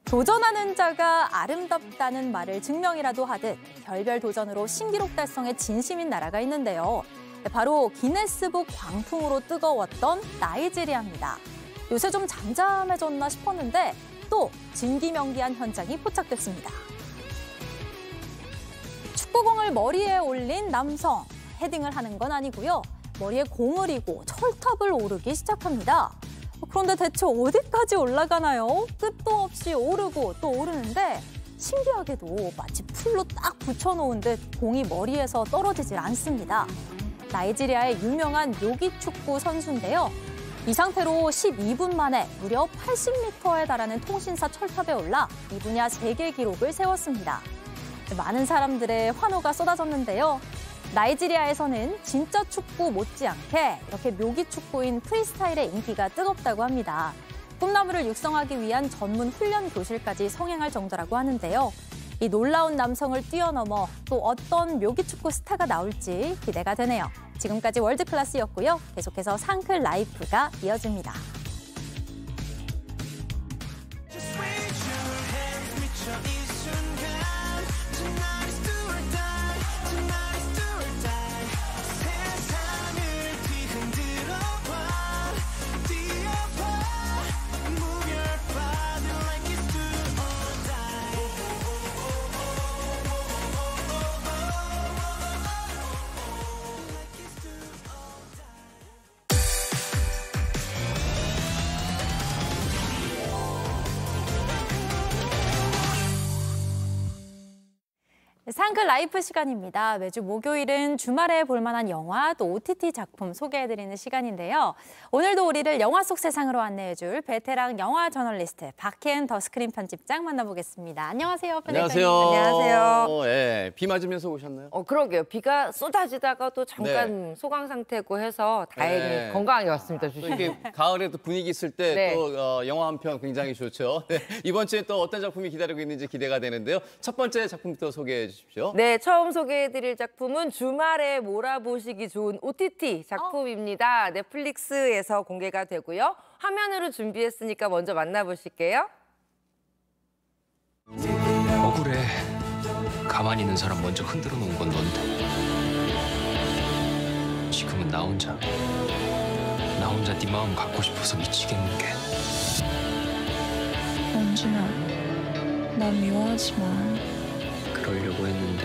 도전하는 자가 아름답다는 말을 증명이라도 하듯 별별 도전으로 신기록 달성에 진심인 나라가 있는데요. 바로 기네스북 광풍으로 뜨거웠던 나이지리아입니다. 요새 좀 잠잠해졌나 싶었는데 또 진기명기한 현장이 포착됐습니다. 축구공을 머리에 올린 남성, 헤딩을 하는 건 아니고요. 머리에 공을 이고 철탑을 오르기 시작합니다. 그런데 대체 어디까지 올라가나요? 끝도 없이 오르고 또 오르는데 신기하게도 마치 풀로 딱 붙여놓은 듯 공이 머리에서 떨어지질 않습니다. 나이지리아의 유명한 묘기 축구 선수인데요. 이 상태로 12분 만에 무려 80m에 달하는 통신사 철탑에 올라 이 분야 세계 기록을 세웠습니다. 많은 사람들의 환호가 쏟아졌는데요. 나이지리아에서는 진짜 축구 못지않게 이렇게 묘기 축구인 프리스타일의 인기가 뜨겁다고 합니다. 꿈나무를 육성하기 위한 전문 훈련 교실까지 성행할 정도라고 하는데요. 이 놀라운 남성을 뛰어넘어 또 어떤 묘기 축구 스타가 나올지 기대가 되네요. 지금까지 월드클래스였고요. 계속해서 상클 라이프가 이어집니다. 상클 라이프 시간입니다. 매주 목요일은 주말에 볼만한 영화 또 OTT 작품 소개해드리는 시간인데요. 오늘도 우리를 영화 속 세상으로 안내해줄 베테랑 영화 저널리스트 박혜은 더 스크린 편집장 만나보겠습니다. 안녕하세요, 편집장님. 안녕하세요. 네, 비 맞으면서 오셨나요? 그러게요. 비가 쏟아지다가 또 잠깐 소강 상태고 해서 다행히 건강하게 왔습니다. 이게 가을에 또 분위기 있을 때 또 영화 한 편 굉장히 좋죠. 이번 주에 또 어떤 작품이 기다리고 있는지 기대가 되는데요. 첫 번째 작품부터 소개해 주십시오. 네, 처음 소개해드릴 작품은 주말에 몰아보시기 좋은 OTT 작품입니다. 넷플릭스에서 공개가 되고요. 화면으로 준비했으니까 먼저 만나보실게요. 억울해. 가만히 있는 사람 먼저 흔들어 놓은 건 넌데. 지금은 나 혼자 네 마음 갖고 싶어서 미치겠는 게. 원준아, 나 미워하지 마. 그러려고 했는데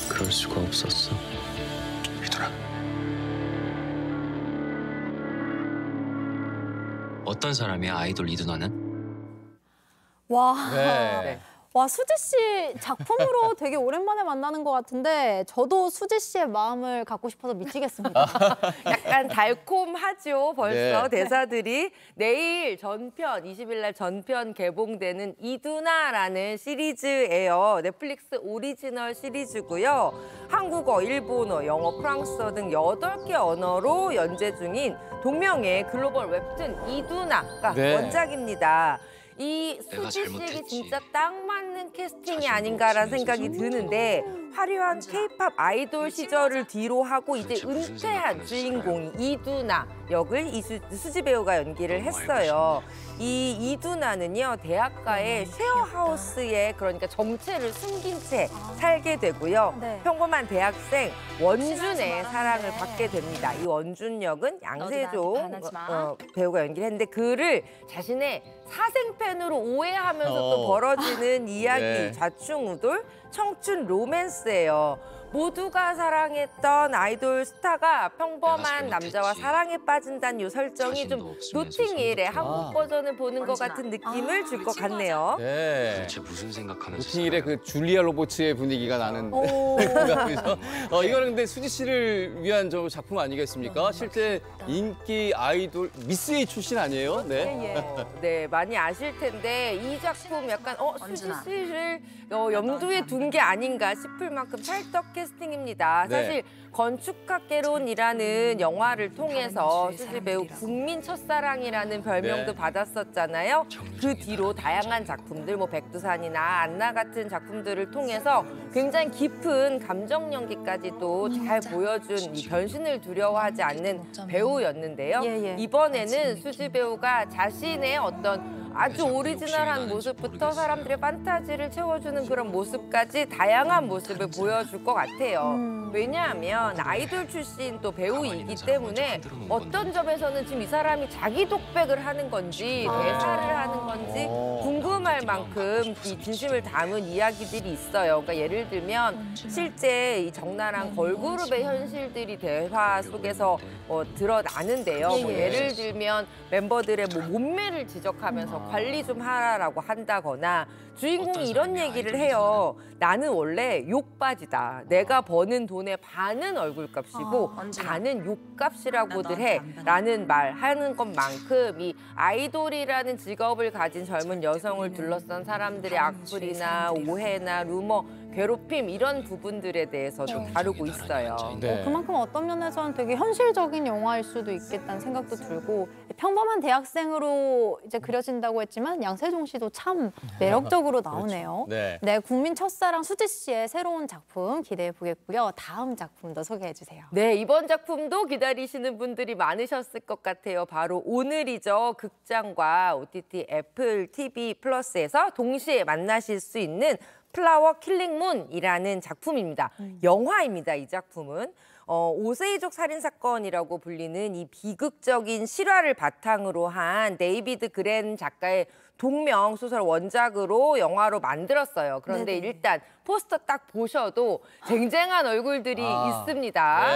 그럴 수가 없었어. 휘두라. 어떤 사람이야, 아이돌 이두나는? 와. 와, 수지 씨 작품으로 되게 오랜만에 만나는 것 같은데 저도 수지 씨의 마음을 갖고 싶어서 미치겠습니다. 약간 달콤하죠, 벌써 대사들이. 내일 전편, 20일 날 전편 개봉되는 이두나라는 시리즈예요. 넷플릭스 오리지널 시리즈고요. 한국어, 일본어, 영어, 프랑스어 등 8개 언어로 연재 중인 동명의 글로벌 웹툰 이두나가 원작입니다. 이 수지 씨에게 진짜 딱 맞는 캐스팅이 아닌가라는 생각이 드는데 화려한 K-팝 아이돌 시절을 뒤로 하고 이제 은퇴한 주인공이 이두나 역을 수지 배우가 연기를 했어요. 이 이두나는요, 대학가의 쉐어하우스에 그러니까 정체를 숨긴 채 살게 되고요. 평범한 대학생 원준의 사랑을 받게 됩니다. 이 원준 역은 양세종 배우가 연기를 했는데 그를 자신의 사생팬으로 오해하면서 또 벌어지는 이야기, 좌충우돌 청춘 로맨스예요. 모두가 사랑했던 아이돌 스타가 평범한 남자와 사랑에 빠진다는 이 설정이 좀 노팅힐의 한국 버전을 보는 것 같은 느낌을 줄 것 같네요. 도대체 무슨 생각하면서 노팅힐의 그 줄리아 로버츠의 분위기가 나는 생각이죠. 이거는 근데 수지 씨를 위한 저 작품 아니겠습니까? 실제 인기 아이돌 미스 A 출신 아니에요? 네, 많이 아실 텐데 이 작품 약간 수지 씨를 염두에 둔 게 아닌가 싶을 만큼 찰떡 캐스팅입니다. 사실 건축학개론이라는 영화를 통해서 수지 배우 국민 첫사랑이라는 별명도 받았었잖아요. 그 뒤로 다양한 작품들, 뭐 백두산이나 안나 같은 작품들을 통해서 굉장히 깊은 감정 연기까지도 잘 보여준 이 변신을 두려워하지 않는 배우였는데요. 이번에는 수지 배우가 자신의 어떤 아주 오리지널한 모습부터 사람들의 판타지를 채워주는 그런 모습까지 다양한 모습을 보여줄 것 같아요. 왜냐하면 아이돌 출신 또 배우이기 때문에 어떤 점에서는 지금 이 사람이 자기 독백을 하는 건지 대사를 하는 건지 궁금할 만큼 이 진심을 담은 이야기들이 있어요. 그러니까 예를 들면 실제 이 적나라한 걸그룹의 현실들이 대화 속에서 드러나는데요. 뭐 예를 들면 멤버들의 뭐 몸매를 지적하면서 관리 좀 하라고 한다거나 주인공이 이런 얘기를 해요. 나는 원래 욕바지다. 내가 버는 돈의 반은 얼굴값이고 반은 욕값이라고들 해. 라는 말 하는 것만큼 이 아이돌이라는 직업을 가진 젊은 여성을 둘러싼 사람들의 악플이나 오해나 루머, 괴롭힘 이런 부분들에 대해서 좀 다루고 있어요. 그만큼 어떤 면에서는 되게 현실적인 영화일 수도 있겠다는 생각도 들고 평범한 대학생으로 이제 그려진다고 했지만 양세종 씨도 참 매력적으로 나오네요. 네, 국민 첫사랑 수지 씨의 새로운 작품 기대해 보겠고요. 다음 작품도 소개해 주세요. 네, 이번 작품도 기다리시는 분들이 많으셨을 것 같아요. 바로 오늘이죠. 극장과 OTT 애플 TV 플러스에서 동시에 만나실 수 있는 플라워 킬링문이라는 작품입니다. 영화입니다, 이 작품은. 오세이족 살인사건이라고 불리는 이 비극적인 실화를 바탕으로 한 데이비드 그랜 작가의 동명 소설 원작으로 영화로 만들었어요. 그런데 일단 포스터 딱 보셔도 쟁쟁한 얼굴들이 있습니다.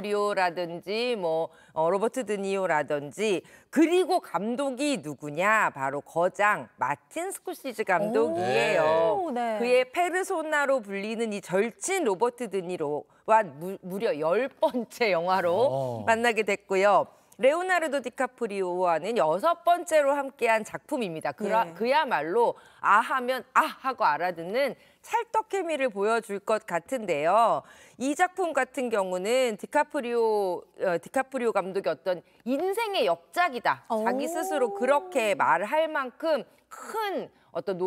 디카프리오라든지 뭐 로버트 드니오라든지 그리고 감독이 누구냐? 바로 거장 마틴 스코시즈 감독이에요. 그의 페르소나로 불리는 이 절친 로버트 드니로와 무려 10번째 영화로 만나게 됐고요. 레오나르도 디카프리오와는 6번째로 함께한 작품입니다. 그야말로 아 하면 아 하고 알아듣는 찰떡 케미를 보여줄 것 같은데요. 이 작품 같은 경우는 디카프리오 감독의 어떤 인생의 역작이다. 자기 스스로 그렇게 말을 할 만큼 큰 어떤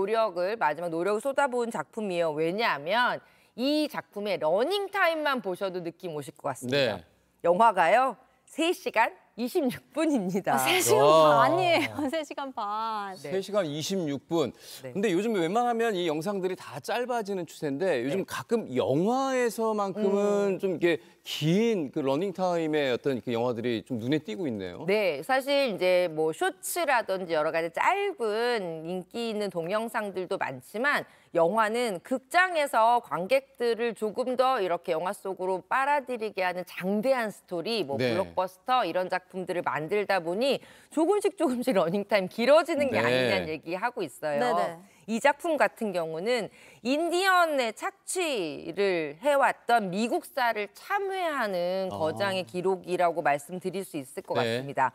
마지막 노력을 쏟아부은 작품이에요. 왜냐하면 이 작품의 러닝타임만 보셔도 느낌 오실 것 같습니다. 영화가요, 3시간 26분입니다. 3시간 반이에요. 3시간 반. 3시간 26분. 근데 요즘 웬만하면 이 영상들이 다 짧아지는 추세인데 요즘 가끔 영화에서만큼은 좀 이렇게 긴 그 러닝타임의 어떤 그 영화들이 좀 눈에 띄고 있네요. 네, 사실 이제 뭐 쇼츠라든지 여러 가지 짧은 인기 있는 동영상들도 많지만 영화는 극장에서 관객들을 조금 더 이렇게 영화 속으로 빨아들이게 하는 장대한 스토리, 뭐 블록버스터 이런 작품들을 만들다 보니 조금씩 러닝타임 길어지는 게 아니냐는 얘기하고 있어요. 네네. 이 작품 같은 경우는 인디언의 착취를 해왔던 미국사를 참회하는 거장의 기록이라고 말씀드릴 수 있을 것 같습니다.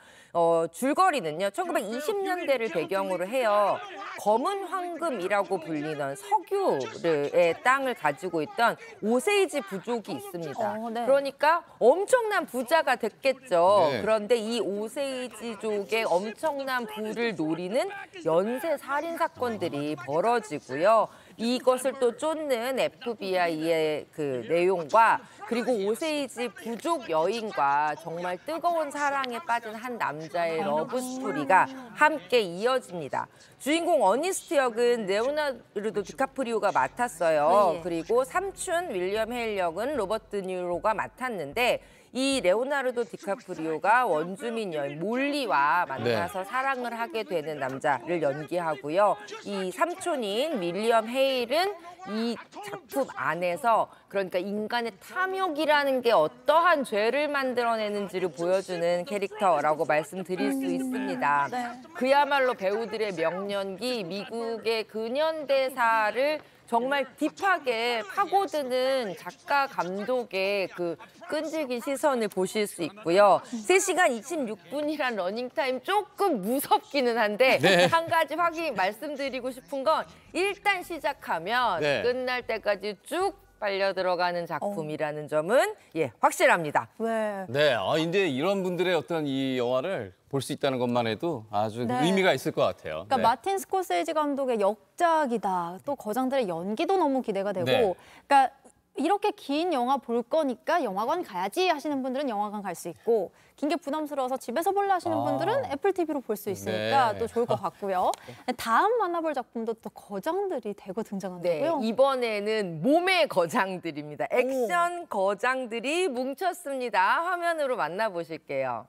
줄거리는요, 1920년대를 배경으로 해요. 검은 황금이라고 불리는 석유의 땅을 가지고 있던 오세이지 부족이 있습니다. 그러니까 엄청난 부자가 됐겠죠. 그런데 이 오세이지족의 엄청난 부를 노리는 연쇄 살인 사건들이 벌어지고요. 이것을 또 쫓는 FBI의 그 내용과 그리고 오세이지 부족 여인과 정말 뜨거운 사랑에 빠진 한 남자의 러브 스토리가 함께 이어집니다. 주인공 어니스트 역은 레오나르도 디카프리오가 맡았어요. 그리고 삼촌 윌리엄 헤일 역은 로버트 드니로가 맡았는데 이 레오나르도 디카프리오가 원주민 여인 몰리와 만나서 사랑을 하게 되는 남자를 연기하고요. 이 삼촌인 윌리엄 헤일은 이 작품 안에서 그러니까 인간의 탐욕이라는 게 어떠한 죄를 만들어내는지를 보여주는 캐릭터라고 말씀드릴 수 있습니다. 그야말로 배우들의 명연기, 미국의 근현대사를 정말 딥하게 파고드는 작가 감독의 그 끈질긴 시선을 보실 수 있고요. 3시간 26분이란 러닝타임 조금 무섭기는 한데 한 가지 말씀드리고 싶은 건 일단 시작하면 끝날 때까지 쭉 빨려 들어가는 작품이라는 점은 확실합니다. 근데 이런 분들의 어떤 이 영화를 볼 수 있다는 것만 해도 아주 의미가 있을 것 같아요. 그러니까 마틴 스코세지 감독의 역작이다. 또 거장들의 연기도 너무 기대가 되고, 그러니까 이렇게 긴 영화 볼 거니까 영화관 가야지 하시는 분들은 영화관 갈 수 있고, 긴 게 부담스러워서 집에서 볼래 하시는 분들은 애플 TV로 볼 수 있으니까 또 좋을 것 같고요. 다음 만나볼 작품도 또 거장들이 대거 등장한다고요? 이번에는 몸의 거장들입니다. 액션 거장들이 뭉쳤습니다. 화면으로 만나보실게요.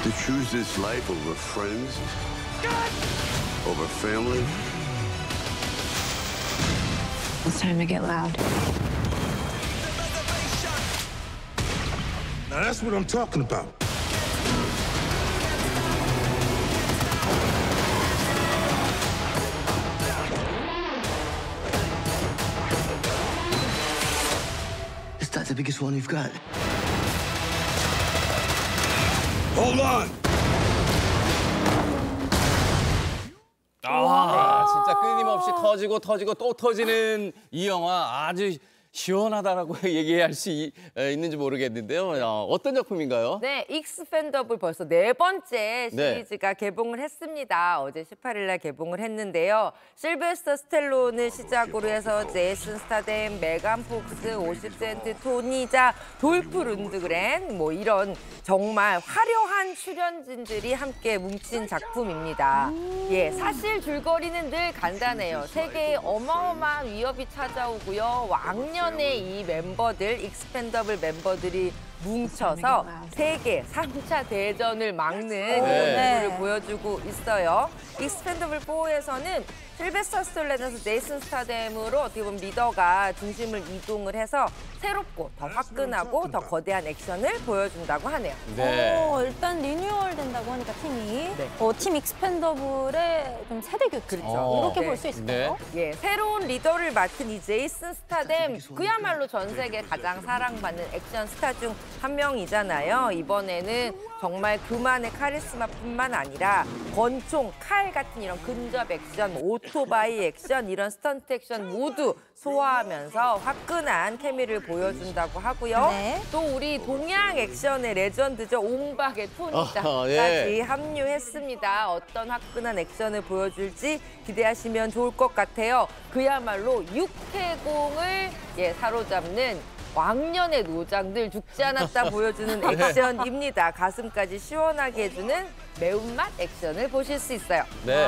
To choose this life over friends, over family. It's time to get loud. Now that's what I'm talking about. Is that the biggest one you've got? Hold on. 진짜 끊임없이 터지고 또 터지는 이 영화 아주 시원하다라고 얘기할 수 있는지 모르겠는데요. 어떤 작품인가요? 네, 익스펜더블 벌써 4번째 시리즈가 개봉을 했습니다. 어제 18일 날 개봉을 했는데요. 실베스터 스텔론을 시작으로 해서 제이슨 스타뎀, 메간 폭스, 50센트, 토니자, 돌프 룬드그렌 뭐 이런 정말 화려한 출연진들이 함께 뭉친 작품입니다. 사실 줄거리는 늘 간단해요. 세계에 어마어마한 위협이 찾아오고요. 왕년의 이 멤버들, 익스펜더블 멤버들이 뭉쳐서 세계 3차 대전을 막는 연구를 보여주고 있어요. 익스펜더블 4에서는 실베스터 스텔론에서 제이슨 스타뎀으로 어떻게 보면 리더가 중심을 이동을 해서 새롭고 더 화끈하고 더 거대한 액션을 보여준다고 하네요. 네. 일단 리뉴얼 된다고 하니까 팀이 팀 익스펜더블의 좀 세대 교체 그렇죠. 이렇게 볼 수 있을까요? 예, 새로운 리더를 맡은 이 제이슨 스타뎀 그야말로 전 세계 가장 사랑받는 액션 스타 중 한 명이잖아요. 이번에는 정말 그만의 카리스마뿐만 아니라 권총, 칼 같은 이런 근접 액션, 오토바이 액션, 이런 스턴트 액션 모두 소화하면서 화끈한 케미를 보여준다고 하고요. 네. 또 우리 동양 액션의 레전드죠. 옹박의 토니까지 합류했습니다. 어떤 화끈한 액션을 보여줄지 기대하시면 좋을 것 같아요. 그야말로 육해공을 사로잡는 왕년의 노장들 죽지 않았다 보여주는 액션입니다. 가슴까지 시원하게 해주는 매운맛 액션을 보실 수 있어요. 네.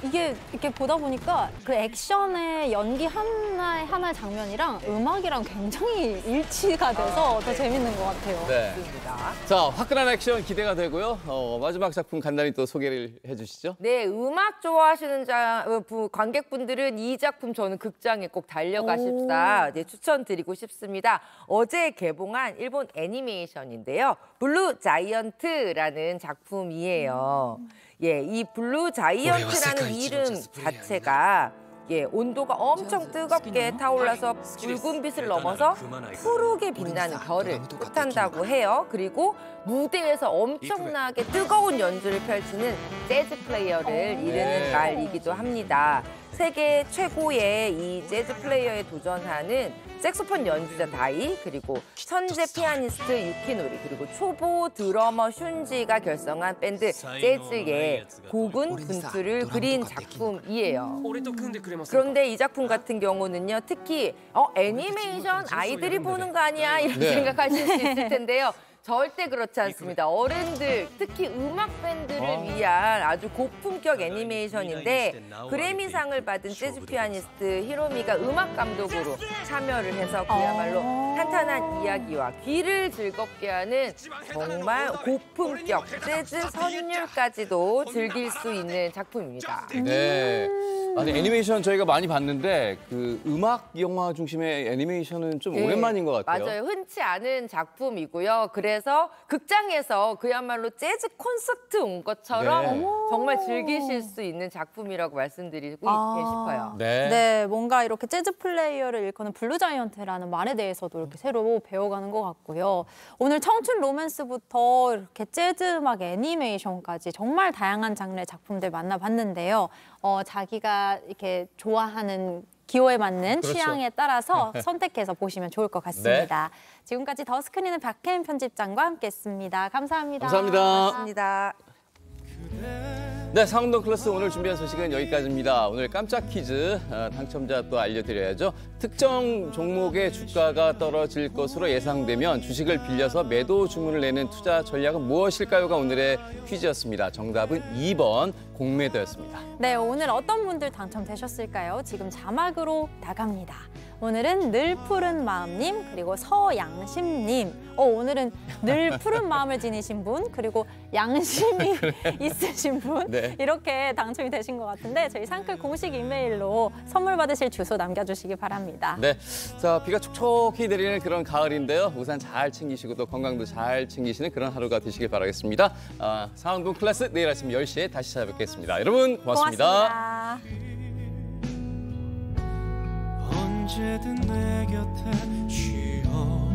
이게 이렇게 보다 보니까 그 액션의 연기 하나의 장면이랑 음악이랑 굉장히 일치가 돼서 더 재밌는 것 같아요. 네. 자, 화끈한 액션 기대가 되고요. 마지막 작품 간단히 또 소개를 해주시죠. 네, 음악 좋아하시는 관객분들은 이 작품 저는 극장에 꼭 달려가십사 추천드리고 싶습니다. 어제 개봉한 일본 애니메이션인데요. 블루 자이언트라는 작품이에요. 예, 이 블루 자이언트라는 이름 자체가 온도가 엄청 뜨겁게 타올라서 붉은 빛을 넘어서 푸르게 빛나는 별을 뜻한다고 해요. 그리고 무대에서 엄청나게 뜨거운 연주를 펼치는 재즈 플레이어를 이르는 말이기도 합니다. 세계 최고의 이 재즈 플레이어에 도전하는 색소폰 연주자 다이, 그리고 천재 피아니스트 유키노리, 그리고 초보 드러머 슌지가 결성한 밴드 재즈의 고군 분투를 그린 작품이에요. 그런데 이 작품 같은 경우는요, 특히 애니메이션 아이들이 보는 거 아니야? 이렇게 생각하실 수 있을 텐데요. 절대 그렇지 않습니다. 어른들, 특히 음악 밴드를 위한 아주 고품격 애니메이션인데 그래미상을 받은 재즈 피아니스트 히로미가 음악 감독으로 참여를 해서 그야말로 탄탄한 이야기와 귀를 즐겁게 하는 정말 고품격 재즈 선율까지도 즐길 수 있는 작품입니다. 네. 아니, 애니메이션 저희가 많이 봤는데 그 음악 영화 중심의 애니메이션은 좀 오랜만인 것 같아요. 맞아요. 흔치 않은 작품이고요. 그래서 극장에서 그야말로 재즈 콘서트 온 것처럼 정말 즐기실 수 있는 작품이라고 말씀드리고 싶어요. 네, 뭔가 이렇게 재즈 플레이어를 일컫는 블루 자이언트라는 말에 대해서도 이렇게 새로 배워가는 것 같고요. 오늘 청춘 로맨스부터 이렇게 재즈 음악 애니메이션까지 정말 다양한 장르의 작품들 만나봤는데요. 자기가 이렇게 좋아하는 기호에 맞는 취향에 따라서 선택해서 보시면 좋을 것 같습니다. 지금까지 더 스크린의 박혜인 편집장과 함께했습니다. 감사합니다. 고맙습니다. 네, 상암동 클래스 오늘 준비한 소식은 여기까지입니다. 오늘 깜짝 퀴즈 당첨자 또 알려드려야죠. 특정 종목의 주가가 떨어질 것으로 예상되면 주식을 빌려서 매도 주문을 내는 투자 전략은 무엇일까요가 오늘의 퀴즈였습니다. 정답은 2번 공매도였습니다. 네, 오늘 어떤 분들 당첨되셨을까요? 지금 자막으로 나갑니다. 오늘은 늘 푸른 마음님, 그리고 서양심님. 오늘은 늘 푸른 마음을 지니신 분, 그리고 양심이 있으신 분, 이렇게 당첨이 되신 것 같은데 저희 상클 공식 이메일로 선물 받으실 주소 남겨주시기 바랍니다. 네, 자, 비가 촉촉히 내리는 그런 가을인데요. 우산 잘 챙기시고 또 건강도 잘 챙기시는 그런 하루가 되시길 바라겠습니다. 상암동 클래스 내일 아침 10시에 다시 찾아뵙겠습니다. 여러분 고맙습니다. 언제든 내 곁에 쉬어